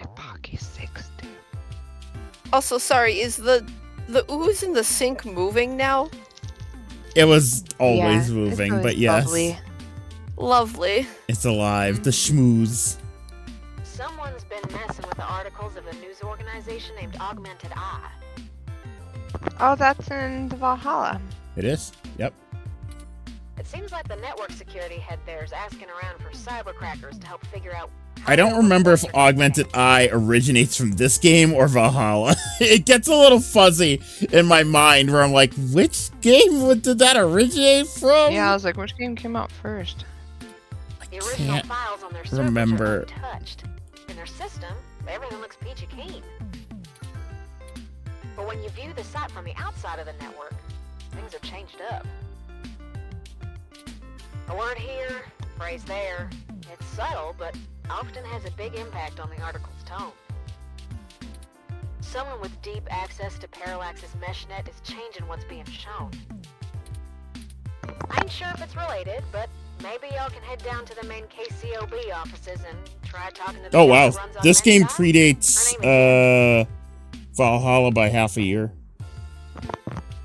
My Pocky 6, dude. Also, sorry, is the ooze in the sink moving now? It was always moving, always but yes. Lovely. It's alive. The schmooze. Someone's been messing with the articles of a news organization named Augmented Eye. Oh, that's in the Valhalla. It is? Yep. It seems like the network security head there is asking around for cybercrackers to help figure out. I don't remember if Augmented Eye originates from this game or Valhalla. It gets a little fuzzy in my mind where I'm like, which game did that originate from? Yeah, I was like, which game came out first? The original files on their servers are untouched. In their system, everything looks peachy keen. But when you view the site from the outside of the network, things have changed up. A word here, phrase there. It's subtle, but often has a big impact on the article's tone. Someone with deep access to Parallax's meshnet is changing what's being shown. I ain't sure if it's related, but maybe y'all can head down to the main KCOB offices and try talking to the Oh wow, guy who runs on this that game side. predates Valhalla by half a year.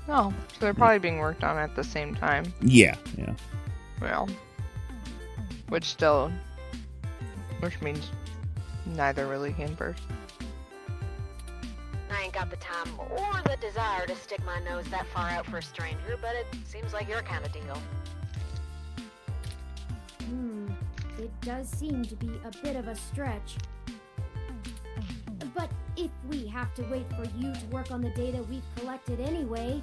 Oh, so they're probably being worked on at the same time. Yeah. Well, which means neither really came first. I ain't got the time or the desire to stick my nose that far out for a stranger, but it seems like your kind of deal. It does seem to be a bit of a stretch. But if we have to wait for you to work on the data we've collected anyway...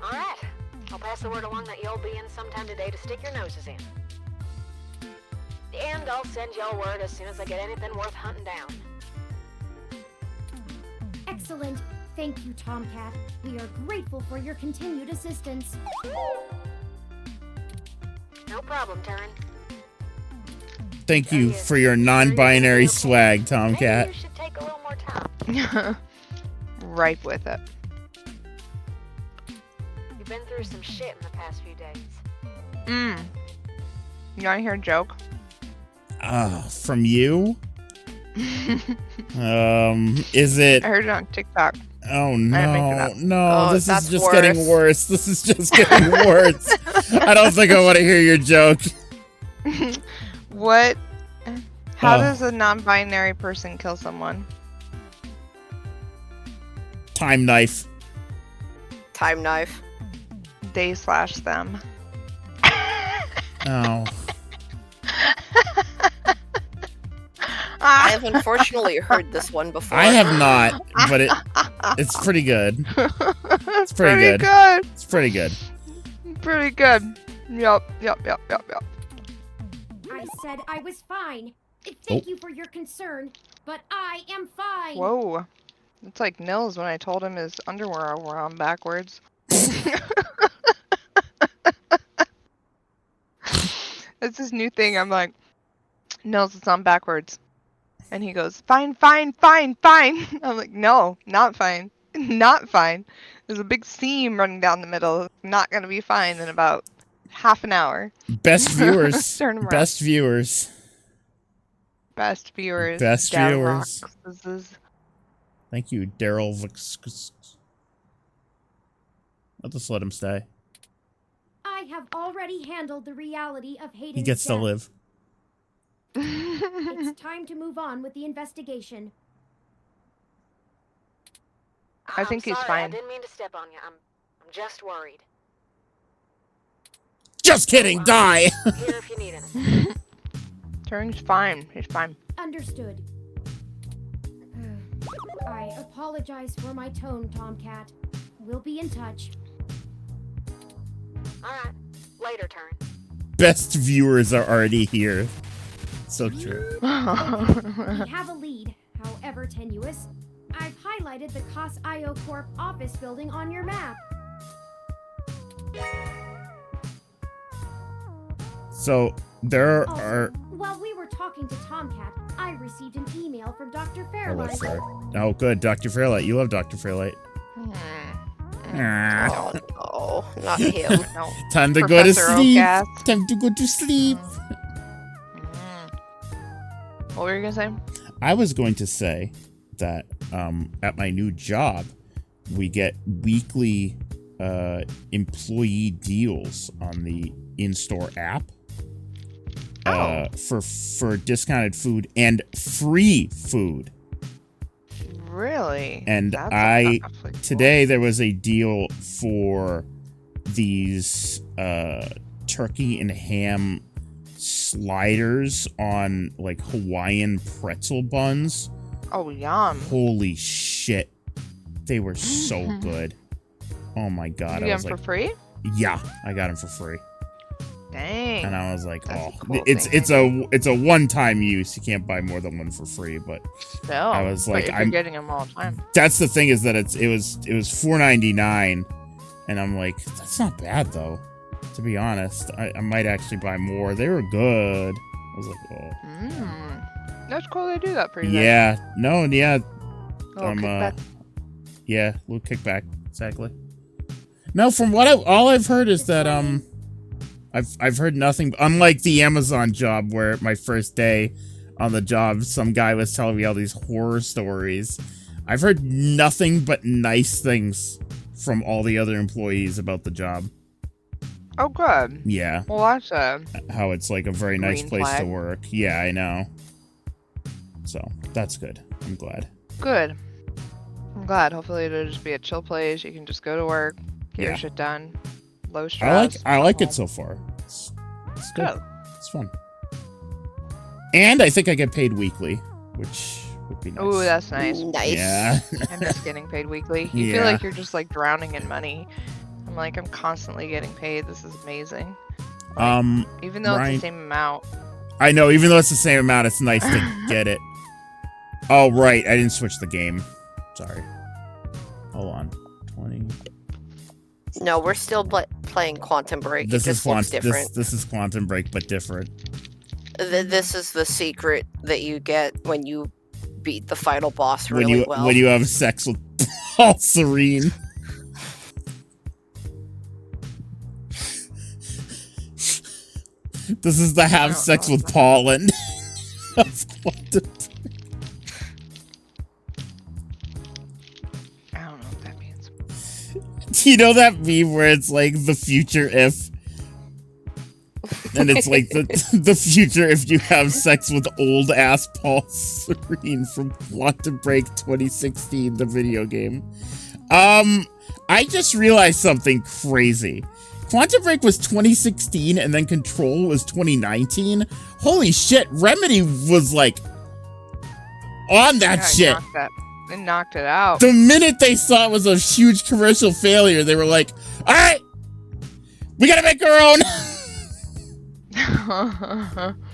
Alright, I'll pass the word along that you'll be in sometime today to stick your noses in. And I'll send y'all word as soon as I get anything worth hunting down. Excellent. Thank you, Tomcat. We are grateful for your continued assistance. No problem, Turin. Thank you for your non-binary swag, Tomcat. Maybe you should take a little more time. Ripe with it. You've been through some shit in the past few days. You wanna hear a joke? From you? Is it? I heard it on TikTok. Oh make it no, up. no! This is just worse. getting worse. This is just getting worse. I don't think I want to hear your joke. What? How does a non-binary person kill someone? Time knife. Time knife. They slash them. Oh. I have unfortunately heard this one before. I have not, but it's pretty good. It's pretty good. It's pretty good. Pretty good. Yup. I said I was fine. Thank you for your concern, but I am fine. Whoa. It's like Nils when I told him his underwear were on backwards. It's this new thing. I'm like, Nils, it's on backwards. And he goes, fine. I'm like, no, not fine. Not fine. There's a big seam running down the middle. It's not going to be fine in about half an hour. Best viewers. Turn 'em around. Best viewers. Best viewers. Best viewers. Viewers. Thank you, Daryl. I'll just let him stay. I have already handled the reality of Hayden's He gets to death. live. It's time to move on with the investigation. I think I'm he's sorry, fine. I didn't mean to step on you. I'm just worried. Just kidding, die! I'm here if you need anything. Turing's fine. He's fine. Understood. I apologize for my tone, Tomcat. We'll be in touch. Alright, later, Turin. Best viewers are already here. So true. We have a lead, however tenuous. I've highlighted the COS-IO Corp office building on your map. So there Also, are. while we were talking to Tomcat, I received an email from Dr. Oh, Fairlight. that's right. Oh, good, Dr. Fairlight. You love Dr. Fairlight. Ah. Oh, no, not him. No. Time to Professor go to sleep. Ogas. Time to go to sleep. What were you gonna say? I was going to say that at my new job, we get weekly employee deals on the in-store app for discounted food and free food. Really? And today there was a deal for these turkey and ham sliders on like Hawaiian pretzel buns. Oh, yum. Holy shit. They were so good. Oh my god. You get them for free? Yeah, I got them for free. Dang. And I was like, That's oh, a cool it's a one-time use. You can't buy more than one for free, but no, I was like, I'm getting them all the time. That's the thing, is that it was $4.99, and I'm like, that's not bad though. To be honest, I might actually buy more. They were good. I was like, oh. That's cool they do that for you. Yeah. Guys. No. Yeah. Kickback. Yeah, little kickback. Exactly. No, from what all I've heard is that I've heard nothing. Unlike the Amazon job, where my first day on the job, some guy was telling me all these horror stories. I've heard nothing but nice things from all the other employees about the job. Oh, good. Yeah. Well, that's how it's like a very nice place flag. to work. Yeah, I know. So that's good. I'm glad. Good. I'm glad. Hopefully it'll just be a chill place. You can just go to work, get your shit done. Low stress. I like it so far. It's good. Good. It's fun. And I think I get paid weekly, which would be nice. Ooh, that's nice. Nice. Yeah. I miss getting paid weekly. You feel like you're just like drowning in money. I'm constantly getting paid. This is amazing. Like, even though it's the same amount. I know, even though it's the same amount, it's nice to get it. Oh, right. I didn't switch the game. Sorry. Hold on. 20. No, we're still playing Quantum Break. This is different. This is Quantum Break, but different. This is the secret that you get when you beat the final boss really well. When you have sex with Paul Serene. This is the have sex with Paul and of Quantum Break. I don't know what that means. Do you know that meme where it's like the future if, and it's like the future if you have sex with old ass Paul Serene from Quantum Break 2016, the video game. I just realized something crazy. Quantum Break was 2016 and then Control was 2019. Holy shit, Remedy was like on that shit. They knocked it out. The minute they saw it was a huge commercial failure, they were like, all right, we gotta make our own.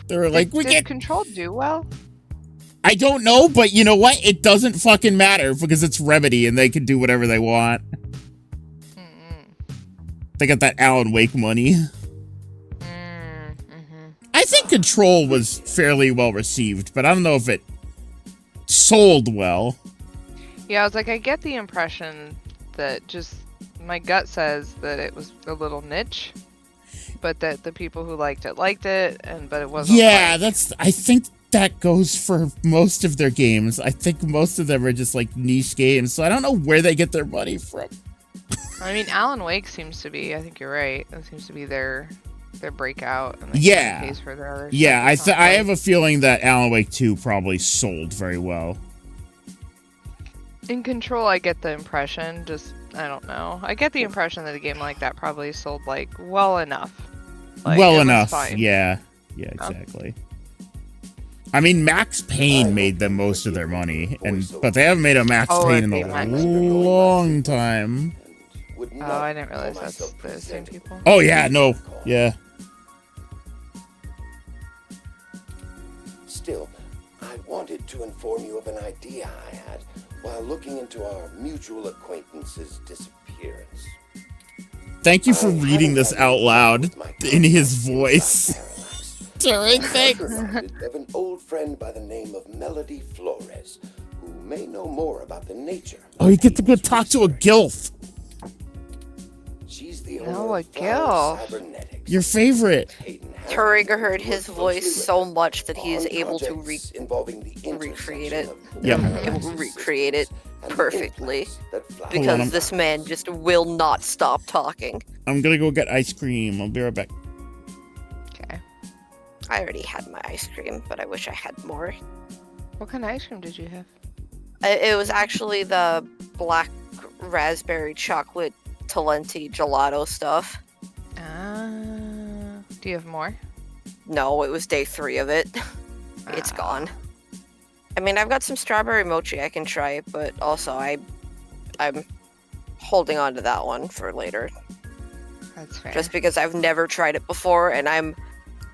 They were like, did Control do well? I don't know, but you know what? It doesn't fucking matter because it's Remedy and they can do whatever they want. They got that Alan Wake money. I think Control was fairly well received, but I don't know if it sold well. Yeah, I was like, I get the impression that just my gut says that it was a little niche, but that the people who liked it, but it wasn't. Yeah, I think that goes for most of their games. I think most of them are just like niche games, so I don't know where they get their money from. I mean, Alan Wake seems to be, I think you're right, that seems to be their breakout. And pays for their other stuff. I have a feeling that Alan Wake 2 probably sold very well. In Control, I get the impression, I don't know. I get the impression that a game like that probably sold, like, well enough. Like, well enough, yeah. Yeah, exactly. I mean, Max Payne made them most of their money, but they haven't made a Max Payne in a long time. Oh, I didn't realize that's the same people. Oh, yeah, no. Yeah. Still, I wanted to inform you of an idea I had while looking into our mutual acquaintance's disappearance. Thank you for reading this out loud in his voice. During things. Of an old friend by the name of Melody Flores, who may know more about the nature. Oh, you get to go talk to a gilf. She's the owner of Flower Cybernetics. Your favorite. Turiga heard his voice so much that he is able to recreate it. Yep. Recreate it perfectly. Because this man just will not stop talking. I'm gonna go get ice cream. I'll be right back. Okay. I already had my ice cream, but I wish I had more. What kind of ice cream did you have? It was actually the black raspberry chocolate Talenti gelato stuff. Do you have more? No, it was day 3 of it. It's gone. I mean, I've got some strawberry mochi I can try, but also I'm holding on to that one for later. That's fair. Just because I've never tried it before, and I'm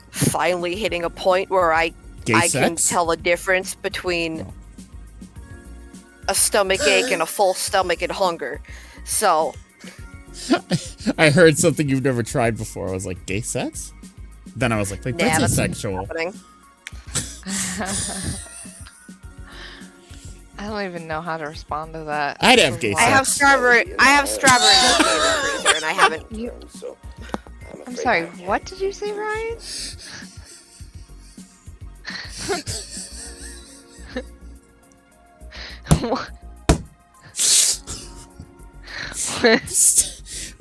finally hitting a point where I can tell the difference between a stomach ache and a full stomach and hunger. So I heard something you've never tried before. I was like, gay sex? Then I was like that's asexual. I don't even know how to respond to that. I'd have gay sex. I have strawberry mochi in the freezer, and I haven't. I'm sorry, what did you say, Ryan?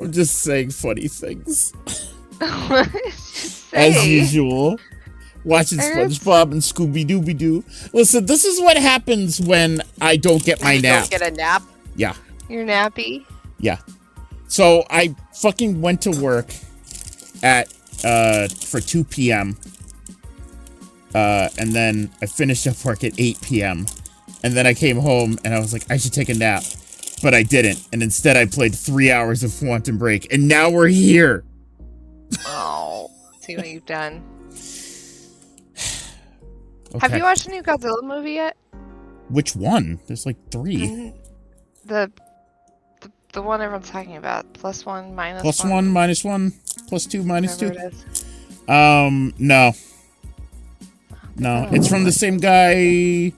I'm just saying funny things. Say? As usual. Watching SpongeBob and Scooby-Dooby-Doo. Listen, this is what happens when I don't get my nap. Don't get a nap? Yeah. You're nappy? Yeah. So I fucking went to work at for 2 p.m. And then I finished up work at 8 p.m. And then I came home and I was like, I should take a nap. But I didn't. And instead I played 3 hours of Quantum Break. And now we're here. Oh, see what you've done. Okay. Have you watched the new Godzilla movie yet? Which one? There's like 3. The one everyone's talking about. +1, -1. +1, -1, +2, -2. Whatever it is. No. No, it's from the same guy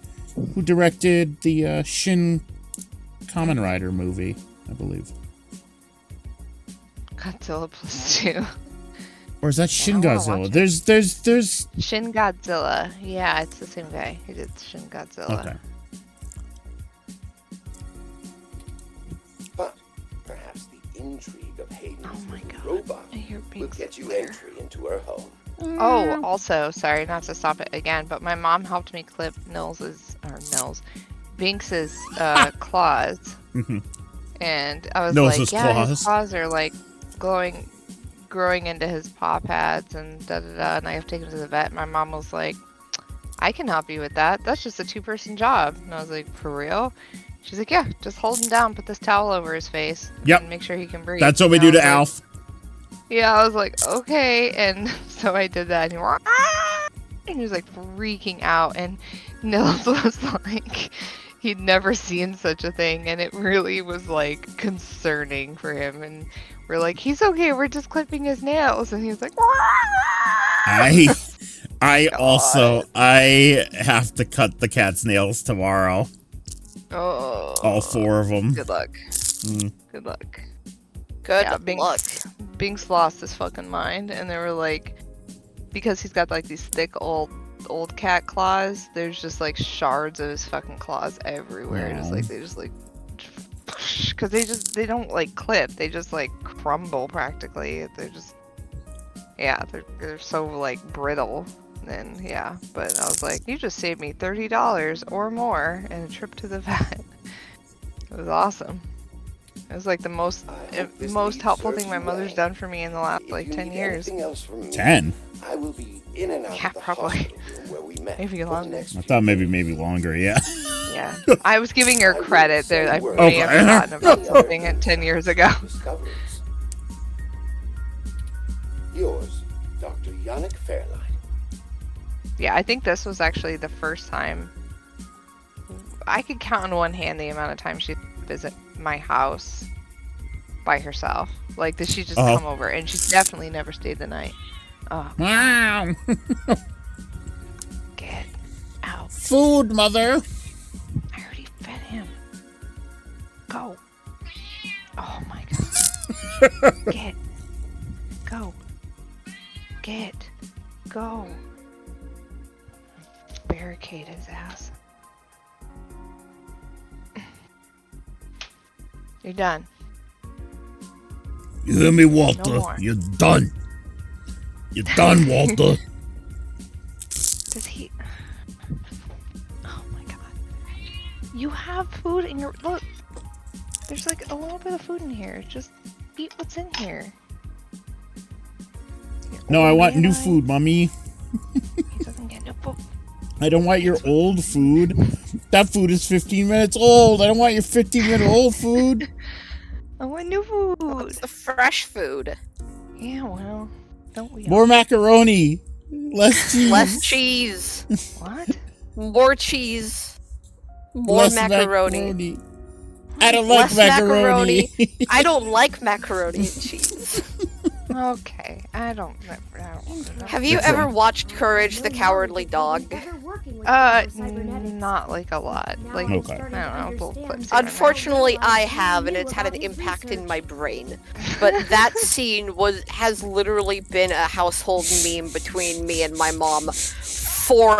who directed the Shin Kamen Rider movie, I believe. Godzilla +2. Or is that Shin Godzilla? There's Shin Godzilla. Yeah, it's the same guy who did Shin Godzilla. Okay. But perhaps the intrigue of Hayden's God. robot will get you entry into her home. Oh, also, sorry not to stop it again, but my mom helped me clip Binks's claws. And I was like, yeah, his claws are like growing into his paw pads and da-da-da, and I have to take him to the vet. My mom was like, I can help you with that. That's just a 2-person job. And I was like, for real? She's like, yeah, just hold him down, put this towel over his face, and make sure he can breathe. That's what we do to Alf. Yeah, I was like, okay, and so I did that, and he was like freaking out, and Nils was like, he'd never seen such a thing, and it really was like concerning for him, and we're like, he's okay, we're just clipping his nails, and he's like, I have to cut the cat's nails tomorrow. Oh, all 4 of them. Good luck. Good luck. Good luck. Binks lost his fucking mind, and they were like, because he's got like these thick old cat claws, there's just like shards of his fucking claws everywhere. Just like because they don't like clip, they just like crumble practically. They're just they're so like brittle. And yeah, but I was like, you just saved me $30 or more and a trip to the vet. It was awesome. It was like the most helpful thing my mother's done for me in the last like 10 years. 10? I will be in and out of the probably. Where we met Maybe longer. I thought maybe longer, yeah. Yeah. I was giving her credit there. I may have forgotten about something 10 years ago. Yours, Dr. Yannick Fairline. Yeah, I think this was actually the first time. I could count on one hand the amount of times she'd visit my house by herself. Like, did she just come over? And she definitely never stayed the night. Oh. Wow. Get out. Food, mother. I already fed him. Go. Oh my god. Go. Go. Barricade his ass. You're done. You hear me, Walter? No, you're done. You're done, Walter. Does he? Oh my god. You have food in your... Look. There's like a little bit of food in here. Just eat what's in here. No, I want new food, Mommy. He doesn't get new food. I don't want your old food. That food is 15 minutes old. I don't want your 15-minute old food. I want new food. What's the fresh food? Yeah, well, don't we? More macaroni. Less cheese. Less cheese. What? More cheese. More Less macaroni. I don't like Less macaroni. I don't like macaroni and cheese. Okay, I don't. Have you ever watched Courage the Cowardly Dog? Not like a lot. Like, Okay. I don't know, little clips. Unfortunately, I have, and it's had an impact in my brain. But that scene has literally been a household meme between me and my mom forever.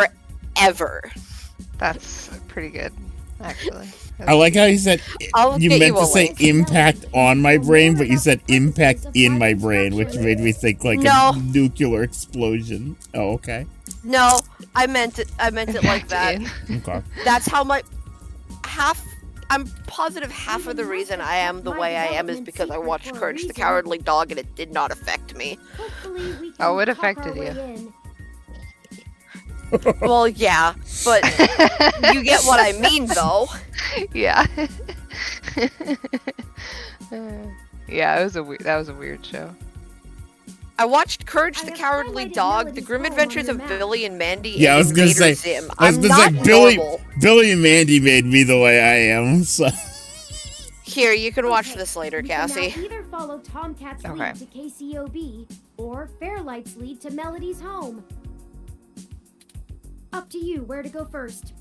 That's pretty good, actually. I like how you said you meant to say link. impact on my brain, but you said impact in my brain, which made me think like a nuclear explosion. Oh, okay. No, I meant it like that. Okay. That's how I'm positive half of the reason I am the way I am is because I watched Courage the Cowardly Dog and it did not affect me. Oh, it affected you. Well, yeah, but you get what I mean, though. Yeah. Yeah, that was a weird show. I watched Courage the Cowardly Dog, The Grim Adventures of Billy and Mandy. Yeah, I was gonna say, Billy and Mandy made me the way I am. So here, you can watch this later, Cassie. Either follow Tomcat's lead to KCOB or Fairlight's lead to Melody's home. Up to you where to go first.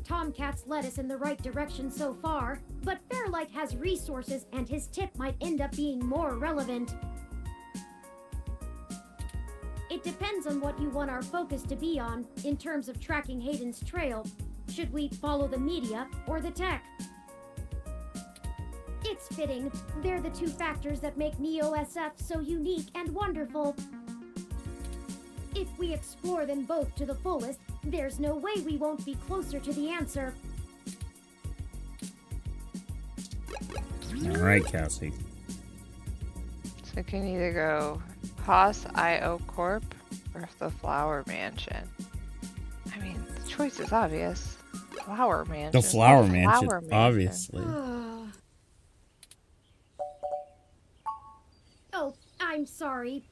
Tomcat's led us in the right direction so far, but Fairlight has resources and his tip might end up being more relevant. It depends on what you want our focus to be on in terms of tracking Hayden's trail. Should we follow the media or the tech? It's fitting. They're the two factors that make Neo-SF so unique and wonderful. If we explore them both to the fullest, there's no way we won't be closer to the answer. all right, Cassie. So it can either go Haas IO Corp or the Flower Mansion. I mean, the choice is obvious. Flower Mansion. The Flower Mansion, obviously. Oh, I'm sorry.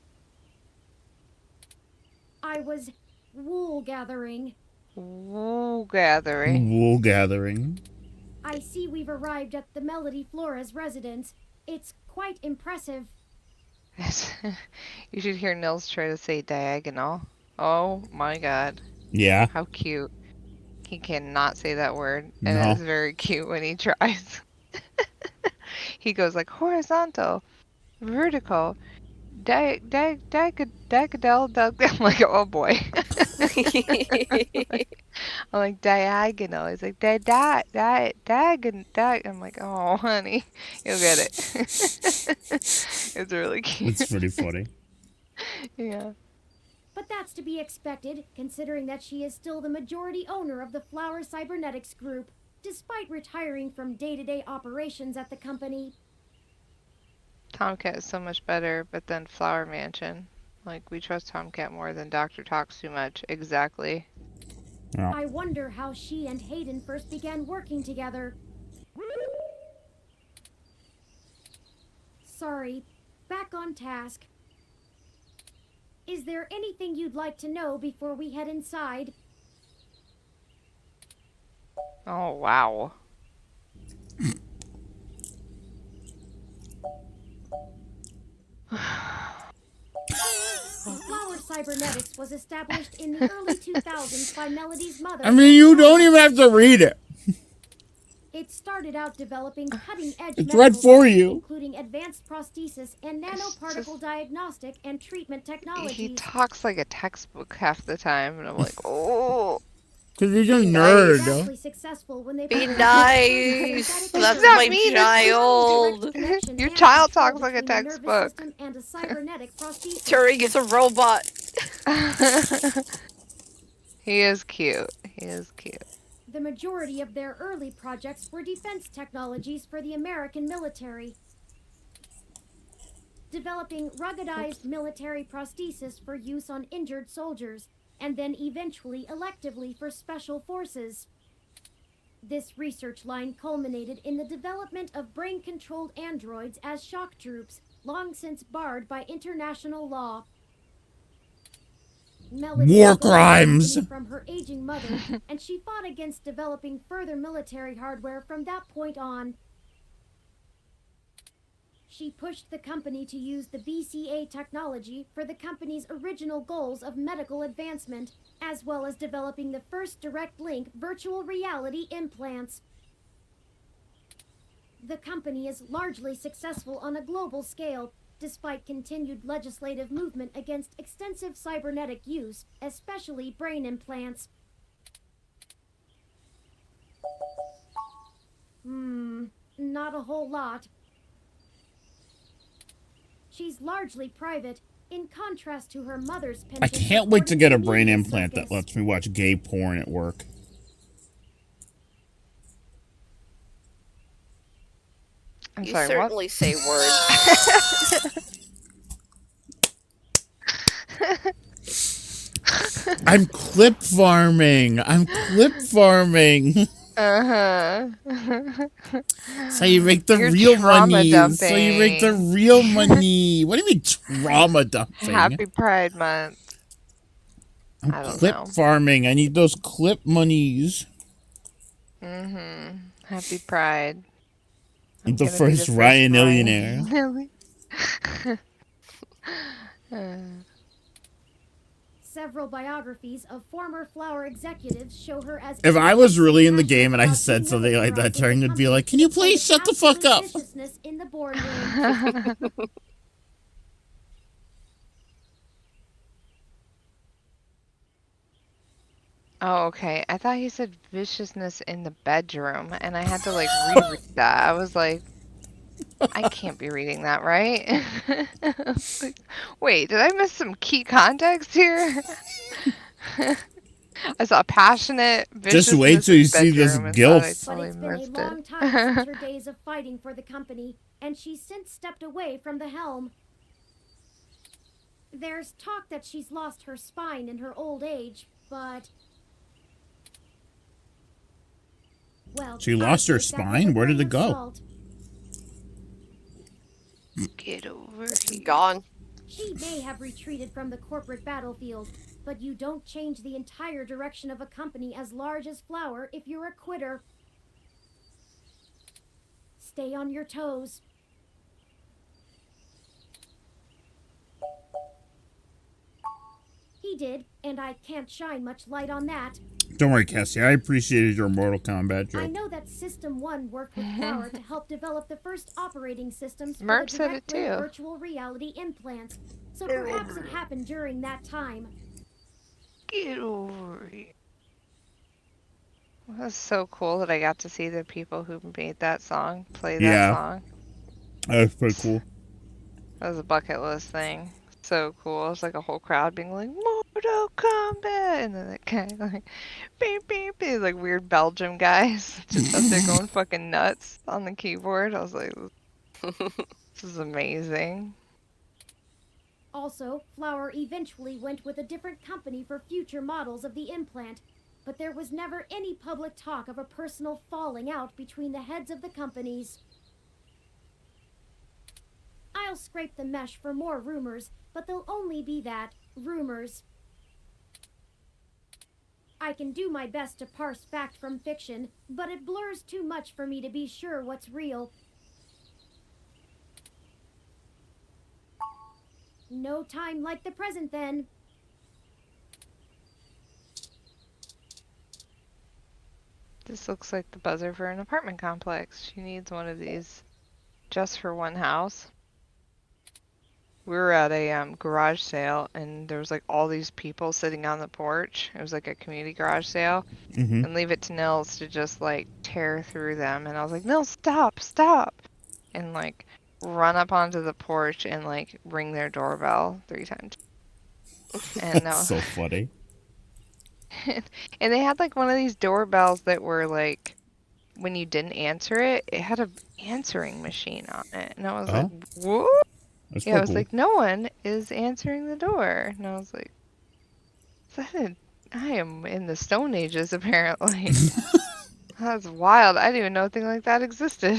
I was wool gathering. Wool gathering. Wool gathering. I see we've arrived at the Melody Flores residence. It's quite impressive. You should hear Nils try to say diagonal. Oh my god. Yeah. How cute. He cannot say that word. And it's very cute when he tries. He goes like horizontal, vertical, diagonal. I'm like, oh boy. I'm like diagonal. He's like diagonal. I'm like, oh honey, you'll get it. It's really cute. It's pretty funny. Yeah. But that's to be expected, considering that she is still the majority owner of the Flower Cybernetics Group, despite retiring from day-to-day operations at the company. Tomcat is so much better, but then Flower Mansion. Like, we trust Tomcat more than Dr. Talks Too Much. Exactly. Yeah. I wonder how she and Hayden first began working together. Sorry, back on task. Is there anything you'd like to know before we head inside? Oh, wow. Flower Cybernetics was established in the early 2000s by Melody's mother. I mean, you don't even have to read it. It started out developing cutting-edge It's right for you. including advanced prosthesis and nanoparticle diagnostic and treatment technologies. He talks like a textbook half the time, and I'm like, oh. Because he's a nerd. Exactly successful when they Be nice. That's not my mean. child. Your child talks like a textbook. And a cybernetic prosthesis. Turing is a robot. He is cute. He is cute. The majority of their early projects were defense technologies for the American military, developing ruggedized military prosthesis for use on injured soldiers, and then eventually electively for special forces. This research line culminated in the development of brain-controlled androids as shock troops, long since barred by international law. Melody War crimes from her aging mother, and she fought against developing further military hardware from that point on. She pushed the company to use the BCA technology for the company's original goals of medical advancement, as well as developing the first direct link virtual reality implants. The company is largely successful on a global scale, despite continued legislative movement against extensive cybernetic use, especially brain implants. Not a whole lot. She's largely private, in contrast to her mother's pension. I can't wait to get a brain implant that lets me watch gay porn at work. I'm you sorry, certainly what? say words. I'm clip farming. I'm clip farming. So you make the real money. Dumping. So you make the real money. What do you mean trauma dumping? Happy Pride Month. I'm clip farming. I need those clip monies. Happy Pride. I'm the first Ryan-illionaire. Several biographies of former Flower executives show her as... If I was really in the game and I said something like that, Taryn would be like, can you please shut the fuck up? In the boardroom. Oh, okay. I thought he said viciousness in the bedroom, and I had to like reread that. I was like, I can't be reading that, right? Like, wait, did I miss some key context here? I saw passionate, just wait till you see this gilf. But it's been a long time since her days of fighting for the company, and she's since stepped away from the helm. There's talk that she's lost her spine in her old age, but... Well, she lost her spine? Where did it go? Get over here. Gone. She may have retreated from the corporate battlefield, but you don't change the entire direction of a company as large as Flower if you're a quitter. Stay on your toes. He did, and I can't shine much light on that. Don't worry, Cassie. I appreciated your Mortal Kombat joke. I know that System 1 worked with Flower to help develop the first operating systems for Merp the said it too. virtual reality implants, so perhaps it happened during that time. Get over here. Well, that's so cool that I got to see the people who made that song play that song. That was pretty cool. That was a bucket list thing. So cool. It was like a whole crowd being like, Mortal Kombat! And then that guy like, beep, beep, beep. Like weird Belgium guys just up there going fucking nuts on the keyboard. I was like, this is amazing. Also, Flower eventually went with a different company for future models of the implant, but there was never any public talk of a personal falling out between the heads of the companies. I'll scrape the mesh for more rumors, but they'll only be that, rumors. I can do my best to parse fact from fiction, but it blurs too much for me to be sure what's real. No time like the present, then. This looks like the buzzer for an apartment complex. She needs one of these just for one house. We were at a garage sale, and there was like all these people sitting on the porch. It was like a community garage sale. And leave it to Nils to just like tear through them. And I was like, Nils, stop, stop. And like run up onto the porch and like ring their doorbell 3 times. And that's so funny. And they had like one of these doorbells that were like, when you didn't answer it, it had an answering machine on it. And I was like, what? That's Yeah, I was cool. like, no one is answering the door. And I was like, I am in the Stone Ages, apparently. That's wild. I didn't even know a thing like that existed.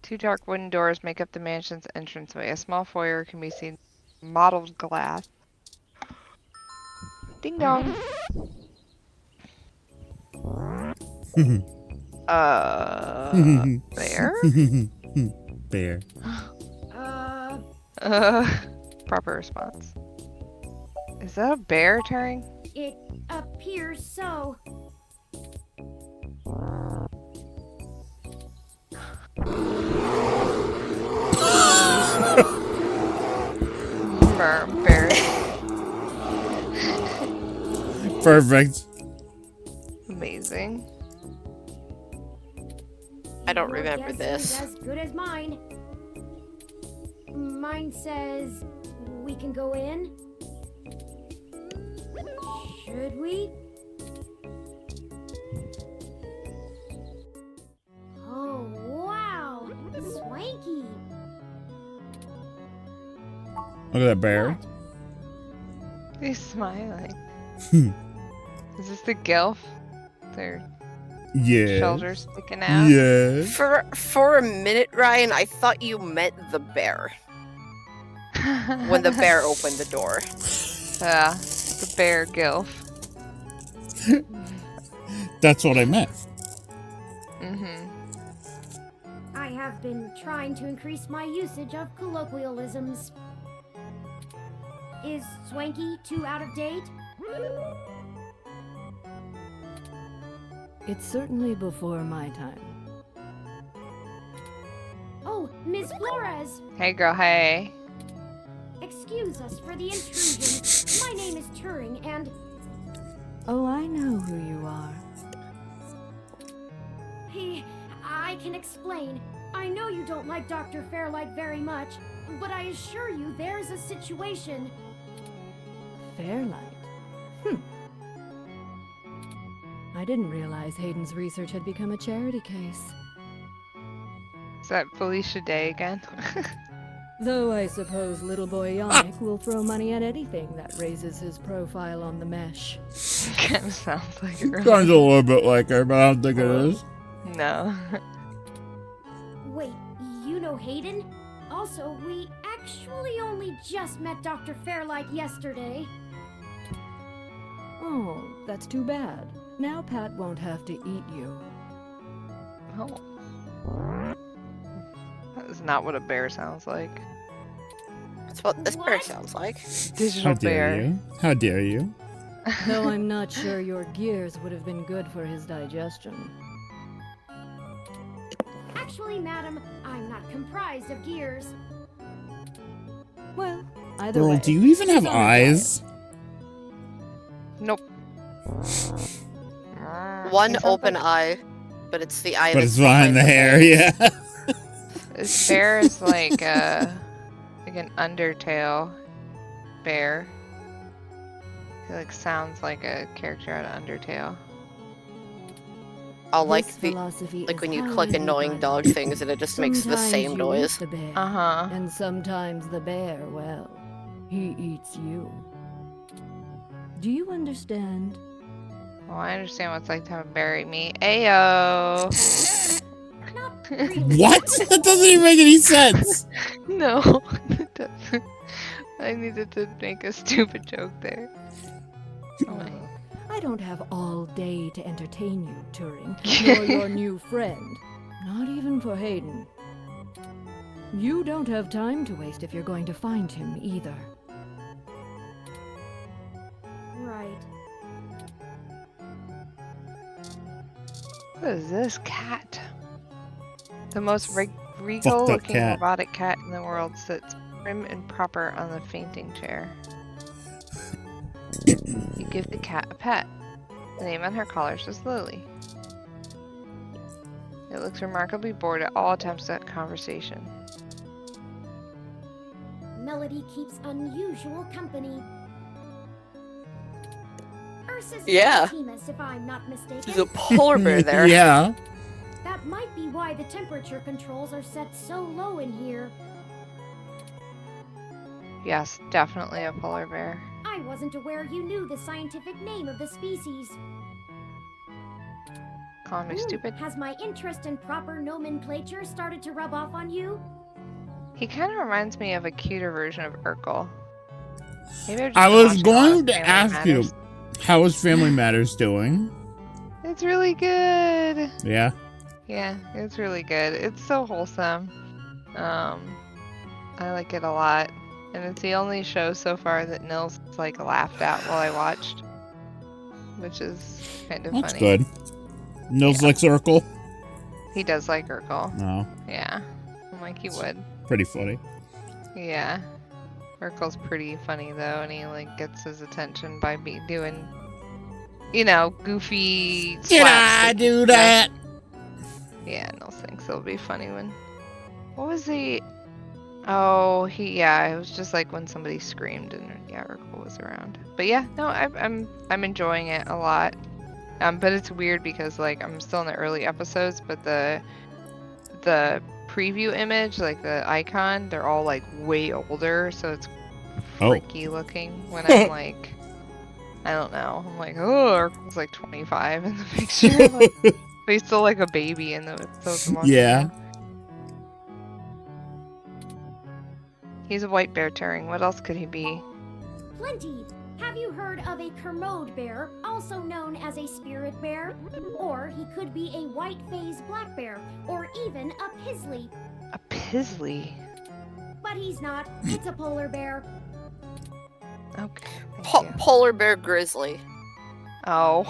Two dark wooden doors make up the mansion's entranceway. A small foyer can be seen mottled glass. Ding dong. Bear? Bear. Proper response. Is that a bear, Turing? It appears so. Bear. Perfect. Amazing. I don't Your remember guess this. is as good as mine. Mine says we can go in. Should we? Oh, wow! Swanky! Look at that bear. He's smiling. Is this the gilf? Their Yeah. shoulders sticking out? Yeah. For a minute, Ryan, I thought you meant the bear. When the bear opened the door. Yeah, the bear gilf. That's what I meant. I have been trying to increase my usage of colloquialisms. Is swanky too out of date? It's certainly before my time. Oh, Ms. Flores! Hey girl, hey. Excuse us for the intrusion. My name is Turing, and Oh, I know who you are. I can explain. I know you don't like Dr. Fairlight very much, but I assure you there's a situation. Fairlight? I didn't realize Hayden's research had become a charity case. Is that Felicia Day again? Though I suppose little boy Yannick will throw money at anything that raises his profile on the mesh. Kind of sounds like it. Really. Sounds a little bit like her, but I don't think it is. No. Wait, you know Hayden? Also, we actually only just met Dr. Fairlight yesterday. Oh, that's too bad. Now Pat won't have to eat you. Oh. That is not what a bear sounds like. That's what this bear sounds like. Digital How dare bear. you? How dare you? Though I'm not sure your gears would have been good for his digestion. Actually, madam, I'm not comprised of gears. Well, either Girl, way. do you even have eyes? Nope. One open eye, but it's the eye But that's it's behind the hair, yeah. This bear is like an Undertale bear. He like sounds like a character out of Undertale. I'll like This the philosophy like is when you highly click annoying dog regarded. things and it just makes the Sometimes same you noise. eat the bear, Uh-huh. and sometimes the bear, well, he eats you. Do you understand? Well, I understand what it's like to have a bear eat me. Ayo! Not really. What? That doesn't even make any sense. No, it doesn't. I needed to make a stupid joke there. Oh, wait. I don't have all day to entertain you, Turing, nor your new friend. Not even for Hayden. You don't have time to waste if you're going to find him either. Right. What is this cat? The most Fucked regal-looking up cat. robotic cat in the world sits prim and proper on the fainting chair. You give the cat a pet. The name on her collar says Lily. It looks remarkably bored at all attempts at conversation. Melody keeps unusual company. Ursus Yeah. Maritimus, if I'm not mistaken. There's a polar bear there. Yeah. That might be why the temperature controls are set so low in here. Yes, definitely a polar bear. I wasn't aware you knew the scientific name of the species. Calling me stupid. Has my interest in proper nomenclature started to rub off on you? He kind of reminds me of a cuter version of Urkel. Maybe I was going to Family ask Matters. you, how is Family Matters doing? It's really good. Yeah. Yeah, it's really good. It's so wholesome. I like it a lot. And it's the only show so far that Nils like laughed at while I watched. Which is kind of That's funny. good. Nils likes Urkel? He does like Urkel. Oh. Yeah. I'm like, he would. Pretty funny. Yeah. Urkel's pretty funny though, and he like gets his attention by doing, you know, goofy Did I slapstick do stuff. that? Yeah, Nils thinks it'll be funny when. What was he? Oh, it was just like when somebody screamed and yeah, Urkel was around. But yeah, no, I'm enjoying it a lot. But it's weird because like I'm still in the early episodes, but the preview image, like the icon, they're all like way older, so it's freaky looking when I'm like, I don't know. I'm like, oh, Urkel's like 25 in the picture. Like, but he's still like a baby in the episodes. Yeah. He's a white bear Turing. What else could he be? Plenty. Have you heard of a Kermode bear, also known as a spirit bear? Or he could be a white-phased black bear, or even a pisley. A pisley? But he's not. It's a polar bear. Okay. Polar bear grizzly. Oh.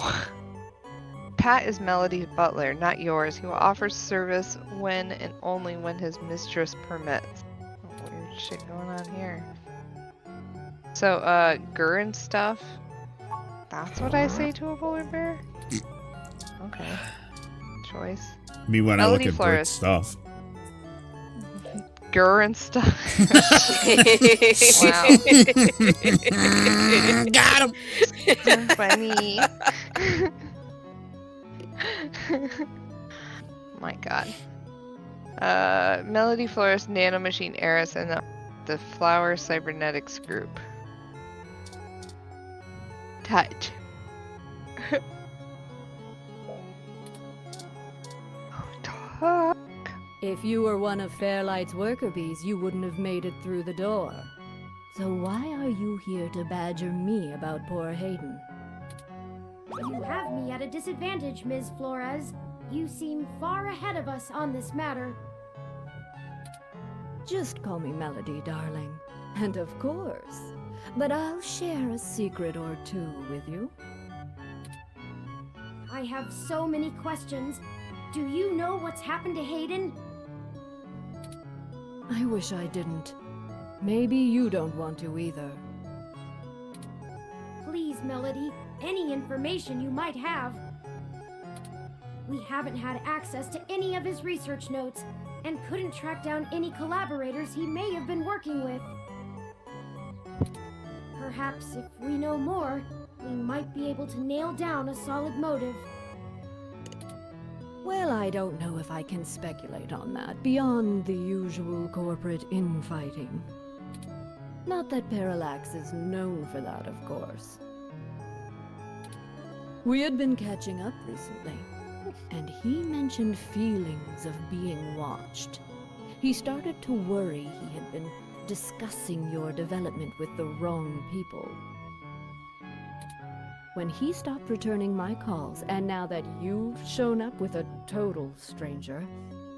Pat is Melody's butler, not yours. He will offer service when and only when his mistress permits. Weird shit going on here. So, Gurren stuff? That's what I say to a polar bear? Okay. Choice. Me when Melody I look at Brit stuff. Gurren stuff. Wow. Got him! So funny. My god. Melody Florist, Nanomachine Eris, and the Flower Cybernetics group. Touch. Talk. If you were one of Fairlight's worker bees, you wouldn't have made it through the door. So why are you here to badger me about poor Hayden? You have me at a disadvantage, Ms. Flores. You seem far ahead of us on this matter. Just call me Melody, darling. And of course. But I'll share a secret or two with you. I have so many questions. Do you know what's happened to Hayden? I wish I didn't. Maybe you don't want to either. Please, Melody, any information you might have. We haven't had access to any of his research notes, and couldn't track down any collaborators he may have been working with. Perhaps if we know more, we might be able to nail down a solid motive. Well, I don't know if I can speculate on that, beyond the usual corporate infighting. Not that Parallax is known for that, of course. We had been catching up recently, and he mentioned feelings of being watched. He started to worry he had been discussing your development with the wrong people. When he stopped returning my calls, and now that you've shown up with a total stranger,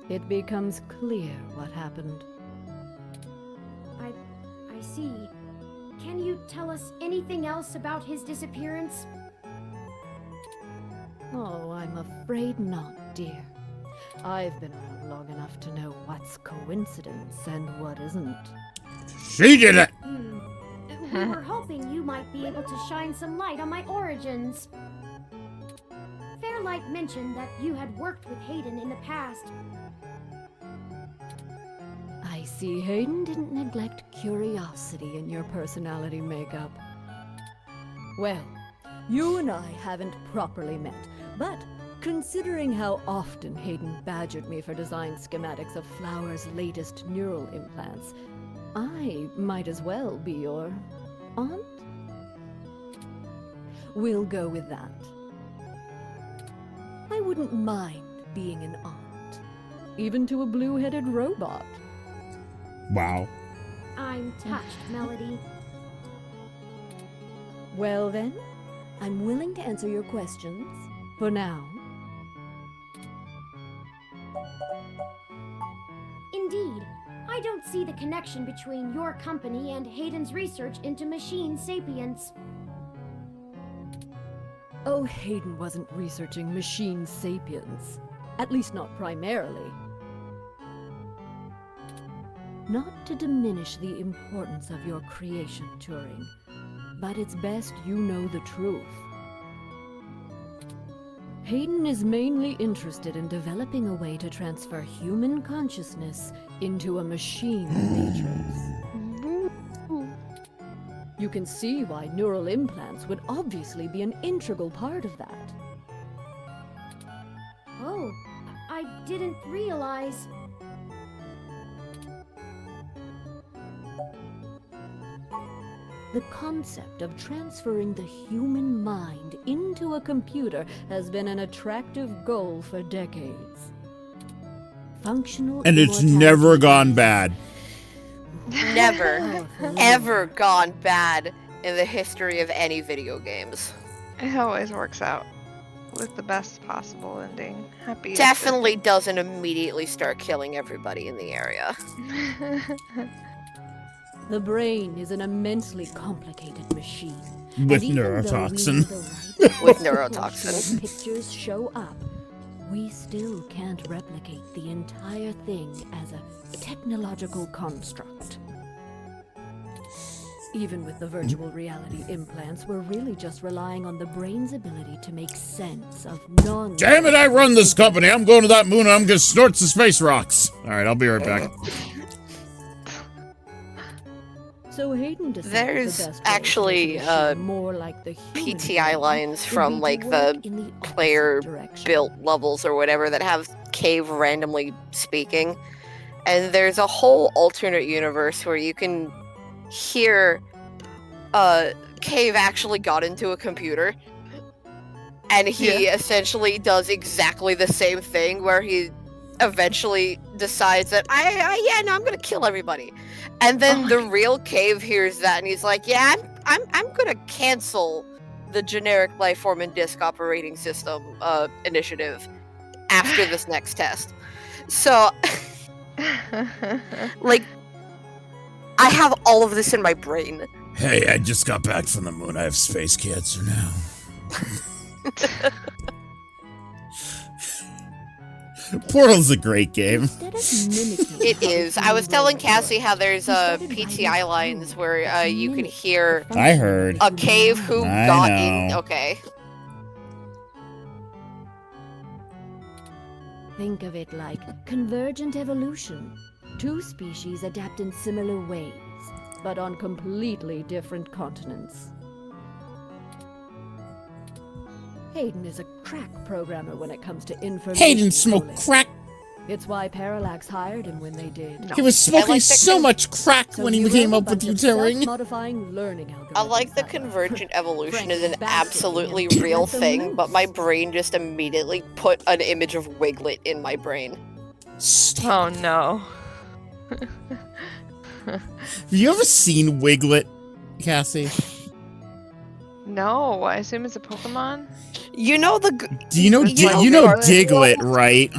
it becomes clear what happened. I see. Can you tell us anything else about his disappearance? Oh, I'm afraid not, dear. I've been around long enough to know what's coincidence and what isn't. She did it! We were hoping you might be able to shine some light on my origins. Fairlight mentioned that you had worked with Hayden in the past. I see Hayden didn't neglect curiosity in your personality makeup. Well, you and I haven't properly met, but considering how often Hayden badgered me for design schematics of Flower's latest neural implants, I might as well be your aunt? We'll go with that. I wouldn't mind being an aunt, even to a blue-headed robot. Wow. I'm touched, Melody. Well then, I'm willing to answer your questions, for now. Indeed, I don't see the connection between your company and Hayden's research into machine sapience. Oh, Hayden wasn't researching machine sapience. At least not primarily. Not to diminish the importance of your creation, Turing, but it's best you know the truth. Hayden is mainly interested in developing a way to transfer human consciousness into a machine matrix. You can see why neural implants would obviously be an integral part of that. Oh, I didn't realize. The concept of transferring the human mind into a computer has been an attractive goal for decades. Functional And it's immortality never gone bad. Never, ever gone bad in the history of any video games. It always works out with the best possible ending. Happy. Definitely doesn't immediately start killing everybody in the area. The brain is an immensely complicated machine. With And even though we neurotoxin. know the right With proportion neurotoxin. of pictures show up, we still can't replicate the entire thing as a technological construct. Even with the virtual reality implants, we're really just relying on the brain's ability to make sense of non- Damn it, I run this company. I'm going to that moon and I'm going to snort some space rocks. All right, I'll be right back. So Hayden decided There's the best way to actually make the machine more like the human PTI brain lines would from be to like work the in opposite player direction. built levels or whatever that have Cave randomly speaking. And there's a whole alternate universe where you can hear Cave actually got into a computer. And he essentially does exactly the same thing where he eventually decides that I'm gonna kill everybody. And then the real Cave hears that and he's like, yeah, I'm gonna cancel the generic life form and disk operating system initiative after this next test. So like I have all of this in my brain. Hey, I just got back from the moon. I have space cancer now. Portal's a great game. It is. I was telling Cassie how there's PTI lines where you can hear I heard. a Cave who I got know. in. Okay. Think of it like convergent evolution. Two species adapt in similar ways, but on completely different continents. Hayden is a crack programmer when it comes to information. Hayden smoked pulling. crack. It's why Parallax hired him when they did. He was smoking like so much crack So when he you came have a up with bunch you, of Turing. self-modifying learning algorithms I like the that were convergent evolution is an frankly absolutely basket real at the thing, but my most. brain just immediately put an image of Wiglet in my brain. Oh no. Have you ever seen Wiglet, Cassie? No, I assume it's a Pokemon. You know the Do you know You know Diglett, right?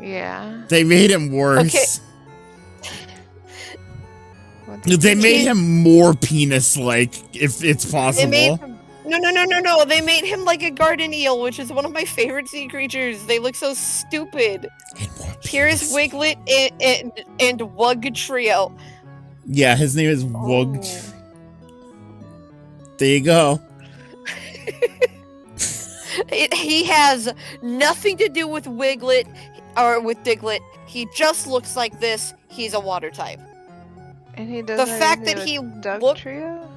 Yeah. They made him worse. They made him more penis-like, if it's possible. They made him, no. They made him like a garden eel, which is one of my favorite sea creatures. They look so stupid. Here's Wiglet and Wug Trio. Yeah, his name is Wug. There you go. He has nothing to do with Wiglet or with Diglett. He just looks like this. he's a water type. And he doesn't The fact that he Trio?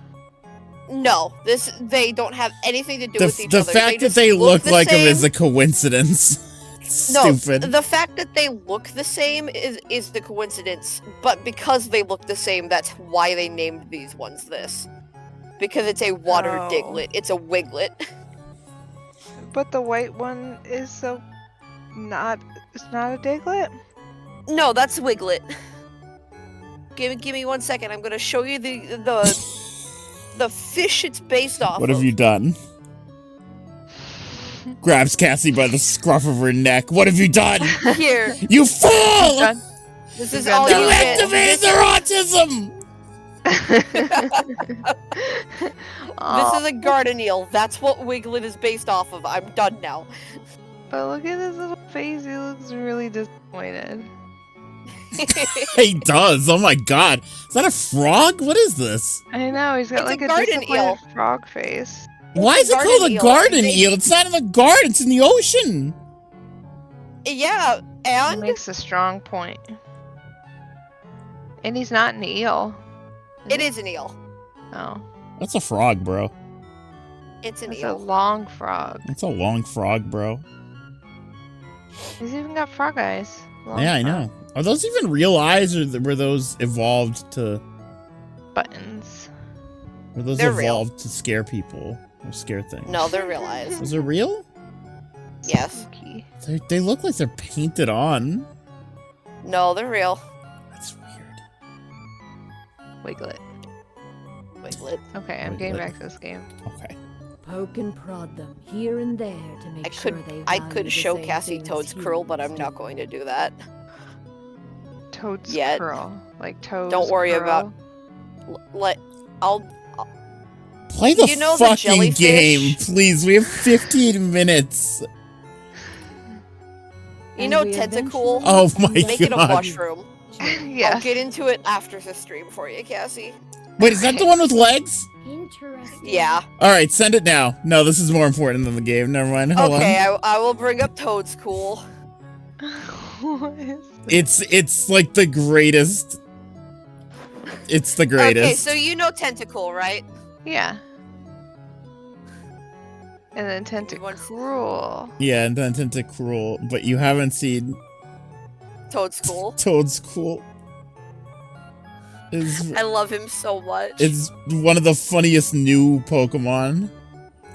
No, they don't have anything to do with each the other. The fact that they look like him is a coincidence. Stupid. No, the fact that they look the same is the coincidence, but because they look the same, that's why they named these ones this. Because it's a water diglet. It's a wiglet. But the white one is it's not a diglet? No, that's wiglet. Give me 1 second. I'm gonna show you the fish it's based off What have you done? Grabs Cassie by the scruff of her neck. What have you done? Here. You fool! This is all you activated their autism! This is a garden eel. That's what Wiglet is based off of. I'm done now. But look at his little face. He looks really disappointed. He does. Oh my god. Is that a frog? What is this? I know. He's got It's like a a garden disappointed eel. frog face. Why is it called a garden eel? It's not in the garden. It's in the ocean. Yeah, It and makes a strong point. And he's not an eel. it is an eel. Oh. That's a frog, bro. It's an It's eel. a long frog. That's a long frog, bro. He's even got frog eyes. Long Yeah, I frog. know. Are those even real eyes, or were those evolved to? Buttons. Were those They're evolved real. to scare people or scare things? No, they're real eyes. Those are real? Yes. Okay. They look like they're painted on. No, they're real. That's weird. Wiglet. Wiglet. Okay, I'm getting back to this game. Okay. Poke and prod them here and there to make sure they I value could the show same Cassie thing as Toad's curl, but I'm humans not do. going to do that. Toad's Yet. curl. Like Toad's Don't worry curl. about. I'll. Play the You know the fucking jellyfish? game, please. We have 15 minutes. You And know we Tentacool? Oh my Make it a god. mushroom. Yeah. I'll get into it after the stream for you, Cassie. Wait, is that the one with legs? Interesting. Yeah. Alright, send it now. No, this is more important than the game. Never mind. Hold Okay, on. I will bring up Toad's Cool. What is It's like the greatest. It's the greatest. Okay, so you know Tentacool, right? Yeah. And then You want- Tentacruel. Yeah, and then Tentacruel, but you haven't seen Toad's Cool. Toad's Cool. I love him so much. It's one of the funniest new Pokemon.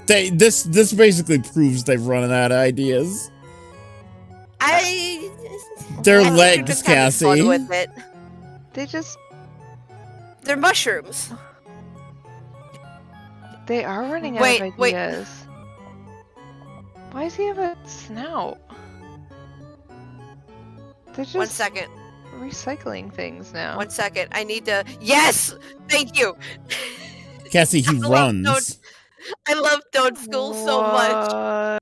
This basically proves they've run out of ideas. Their I'm legs, just having fun Cassie. with it. They're mushrooms. They are running out Wait, of wait. ideas. Why does he have a snout? They're just 1 second. recycling things now. 1 second. I need to. Yes! Thank you! Cassie, he I love runs. I love Toad's Cool so much. What?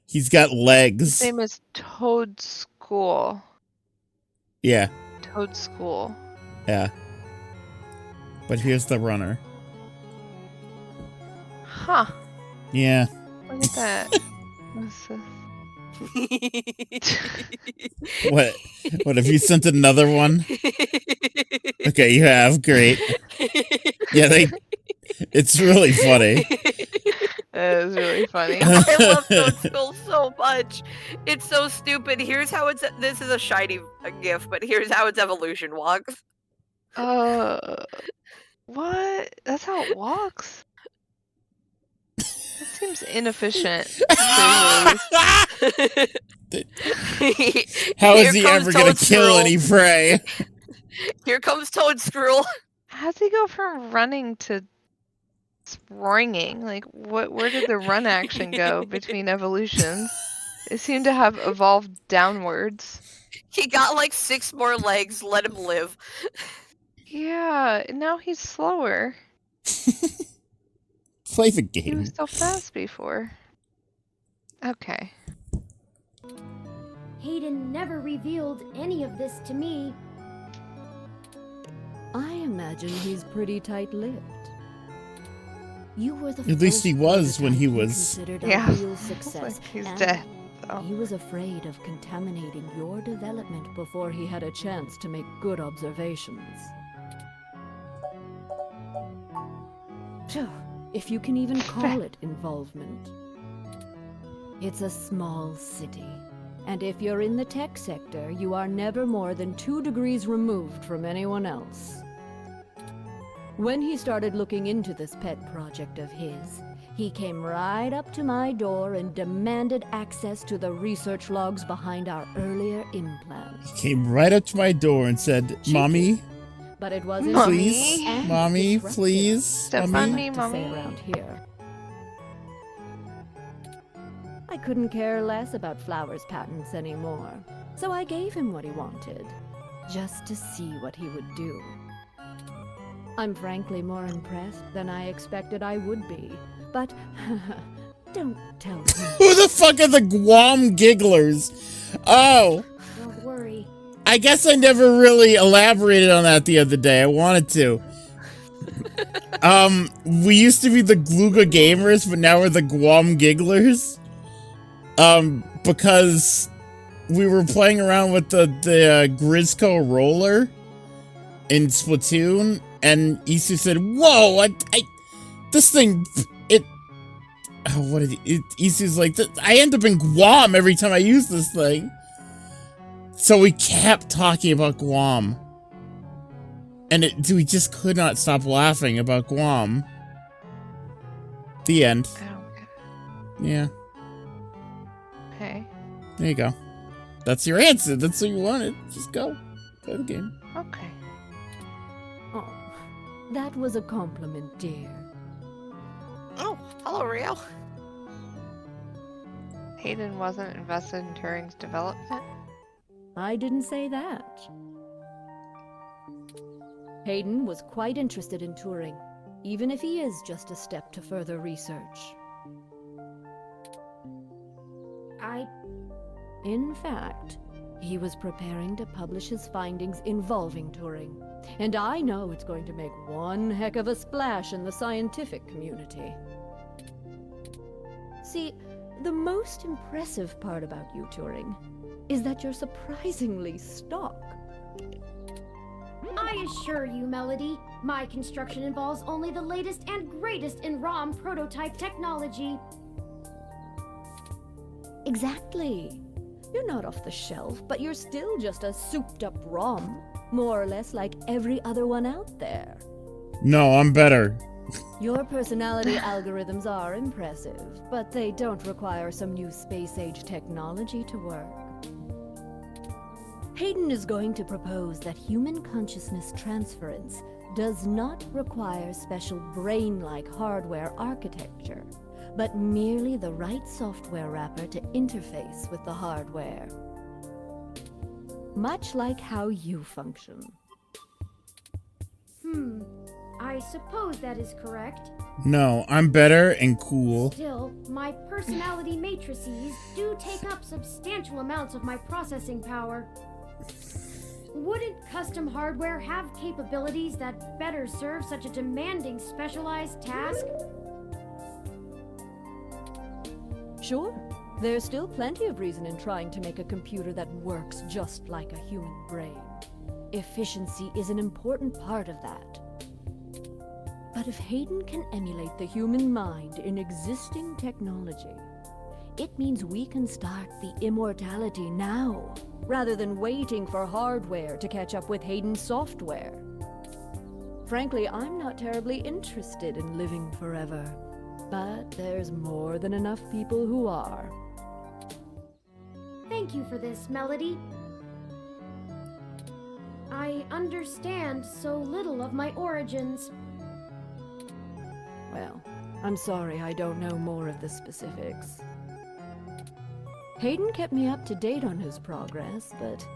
He's got His legs. name is Toad School. Yeah, Toad School. yeah. But here's the runner. Huh. Yeah. Look at that. What's this? What have you sent another one? Okay, you have. Great. Yeah, it's really funny. That is really funny. I love Toad's Cool so much. It's so stupid. Here's how it's. This is a shiny GIF, but here's how its evolution walks. What? That's how it walks? That seems inefficient. Visually. How Here is he comes ever gonna Toad's kill Cool. any prey? Here comes Toadstool. How's he go from running to springing? Like, where did the run action go between evolutions? It seemed to have evolved downwards. He got like 6 more legs. Let him live. Yeah, now he's slower. Play the He game. was so fast before. Okay. Hayden never revealed any of this to me. I imagine he's pretty tight-lipped. You were the At least he first was when he prototype was- considered a Yeah. real Looks success. like he's and dead. though. He was afraid of contaminating your development before he had a chance to make good observations. Phew, if you can even call it involvement. It's a small city, and if you're in the tech sector, you are never more than 2 degrees removed from anyone else. When he started looking into this pet project of his, he came right up to my door and demanded access to the research logs behind our earlier implants. He came right up to my door and said, "Mommy, but it wasn't please, Mommy, please, Mommy, Mommy. Around here. I couldn't care less about Flowers' patents anymore, so I gave him what he wanted, just to see what he would do. I'm frankly more impressed than I expected I would be, but don't tell me. Who the fuck are the Guam Gigglers? Oh. Don't worry. I guess I never really elaborated on that the other day. I wanted to. We used to be the Gluga Gamers, but now we're the Guam Gigglers. Because we were playing around with the Grizzco roller in Splatoon, and Isu said, "Whoa, this thing, Isu's like, I end up in Guam every time I use this thing." So we kept talking about Guam. And we just could not stop laughing about Guam. The end. I don't get it. Yeah. Okay. There you go. That's your answer. That's what you wanted. Just go. Play the game. Okay. Oh, that was a compliment, dear. Oh, hello, Rio. Hayden wasn't invested in Turing's development? I didn't say that. Hayden was quite interested in Turing, even if he is just a step to further research. In fact, he was preparing to publish his findings involving Turing, and I know it's going to make one heck of a splash in the scientific community. See, the most impressive part about you, Turing, is that you're surprisingly stock. I assure you, Melody, my construction involves only the latest and greatest in ROM prototype technology. Exactly. You're not off the shelf, but you're still just a souped-up ROM, more or less like every other one out there. No, I'm better. Your personality algorithms are impressive, but they don't require some new space-age technology to work. Hayden is going to propose that human consciousness transference does not require special brain-like hardware architecture, but merely the right software wrapper to interface with the hardware. Much like how you function. I suppose that is correct. No, I'm better and cool. Still, my personality matrices do take up substantial amounts of my processing power. Wouldn't custom hardware have capabilities that better serve such a demanding specialized task? Sure, there's still plenty of reason in trying to make a computer that works just like a human brain. Efficiency is an important part of that. But if Hayden can emulate the human mind in existing technology, it means we can start the immortality now, rather than waiting for hardware to catch up with Hayden's software. Frankly, I'm not terribly interested in living forever, but there's more than enough people who are. Thank you for this, Melody. I understand so little of my origins. Well, I'm sorry I don't know more of the specifics. Hayden kept me up to date on his progress, but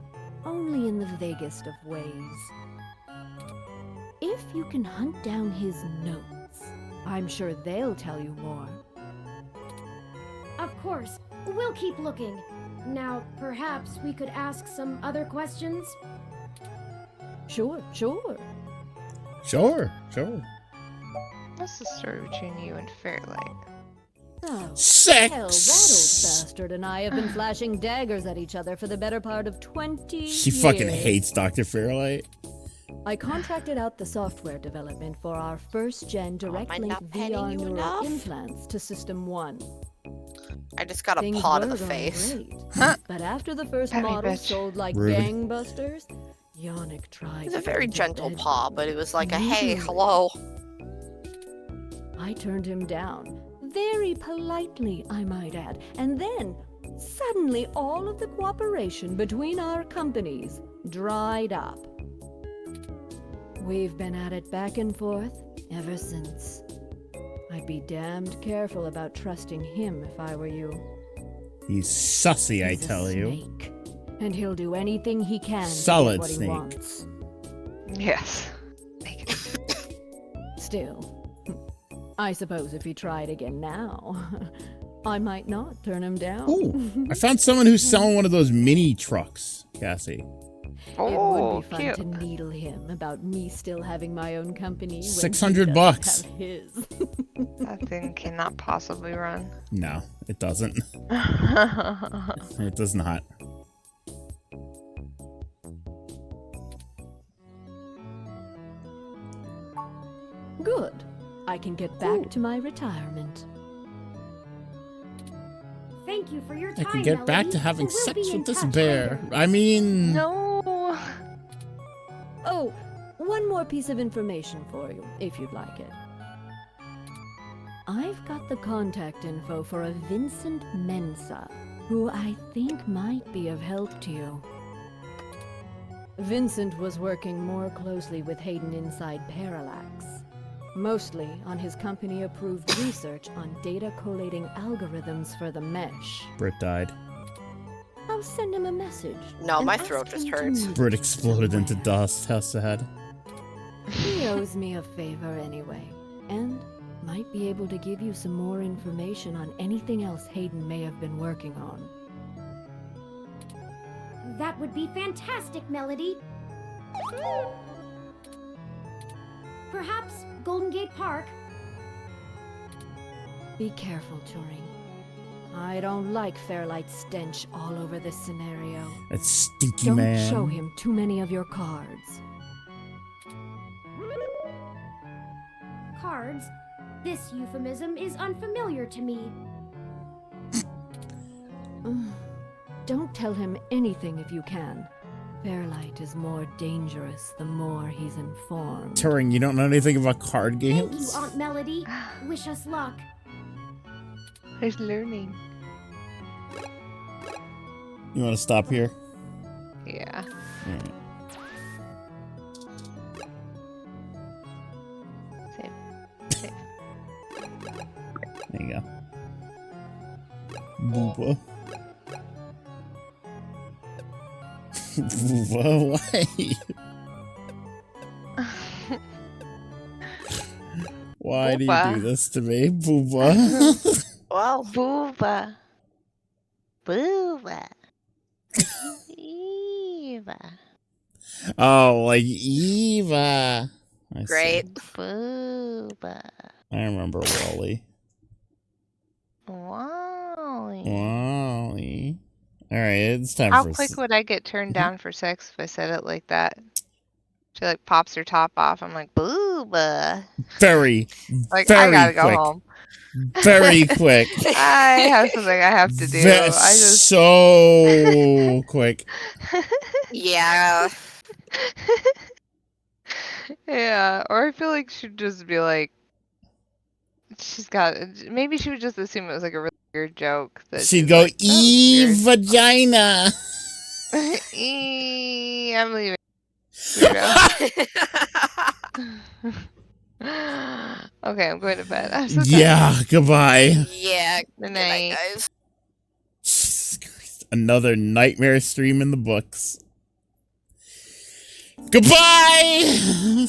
only in the vaguest of ways. If you can hunt down his notes, I'm sure they'll tell you more. Of course, we'll keep looking. Now, perhaps we could ask some other questions? Sure. Sure. What's the story between you and Fairlight? Oh, Sex! hell, that old bastard and I have been flashing daggers at each other for the better part of 20 She years. fucking hates Dr. Fairlight. I contracted out the software development for our first-gen direct link VR neural implants to System 1. I just got a Things paw to were the going face. great. But after the first Penny model bitch. sold like Rude. gangbusters, Yannick tried. It was a to very put the gentle bed paw, with but me. it was like a hey, Literally. hello. I turned him down. Very politely, I might add. And then, suddenly, all of the cooperation between our companies dried up. We've been at it back and forth ever since. I'd be damned careful about trusting him if I were you. He's sussy, I He's a tell you. snake, and he'll do anything he can Solid to get what snake. he wants. Yes. Still, I suppose if he tried again now, I might not turn him down. Ooh, I found someone who's selling one of those mini trucks, Cassie. It would be fun cute. to needle him about me still having my own company. when he $600 doesn't have his. That thing cannot possibly run. No, it doesn't. It does not. Good. I can get back to my retirement. Thank you for your I time, can get back Melody. to having We'll sex be in with this touch bear. later. I mean... No. Oh, one more piece of information for you, if you'd like it. I've got the contact info for a Vincent Mensa, who I think might be of help to you. Vincent was working more closely with Hayden inside Parallax, mostly on his company-approved research on data collating algorithms for the mesh. Britt died. I'll send him a message. No, and my ask throat just him to hurts. meet Britt you exploded into somewhere. dust. How sad. He owes me a favor anyway, and might be able to give you some more information on anything else Hayden may have been working on. That would be fantastic, Melody. Perhaps Golden Gate Park. Be careful, Turing. I don't like Fairlight's stench all over this scenario. That stinky Don't man. show him too many of your cards. Cards? This euphemism is unfamiliar to me. Don't tell him anything if you can. Fairlight is more dangerous the more he's informed. Turing, you don't know anything about card Thank you, games? Aunt Melody. Wish us luck. He's learning. You want to stop here? Yeah. Alright. Same. There you go. Booba. Booba, why? Why do you Booba. do this to me, Booba? Well, Booba. Booba. Eva. Oh, like Eva. I see. great. Booba. I remember Wally. Wally. Wally. All right, it's time How for. quick would I get turned down for sex if I said it like that? She like pops her top off. I'm like, booba. Very, Like, very I gotta go quick. home. Very quick. I have something I have to do. Ve- so quick. Yeah. Yeah, or I feel like she'd just be like, maybe she would just assume it was like a really weird joke. That She'd she's go, like, "Oh, vagina. weird." I'm leaving. Weirdo. Okay, I'm going to bed. I'm so tired. Yeah, goodbye. Yeah. Good Good night, night. guys. Jesus Christ. Another nightmare stream in the books. Goodbye!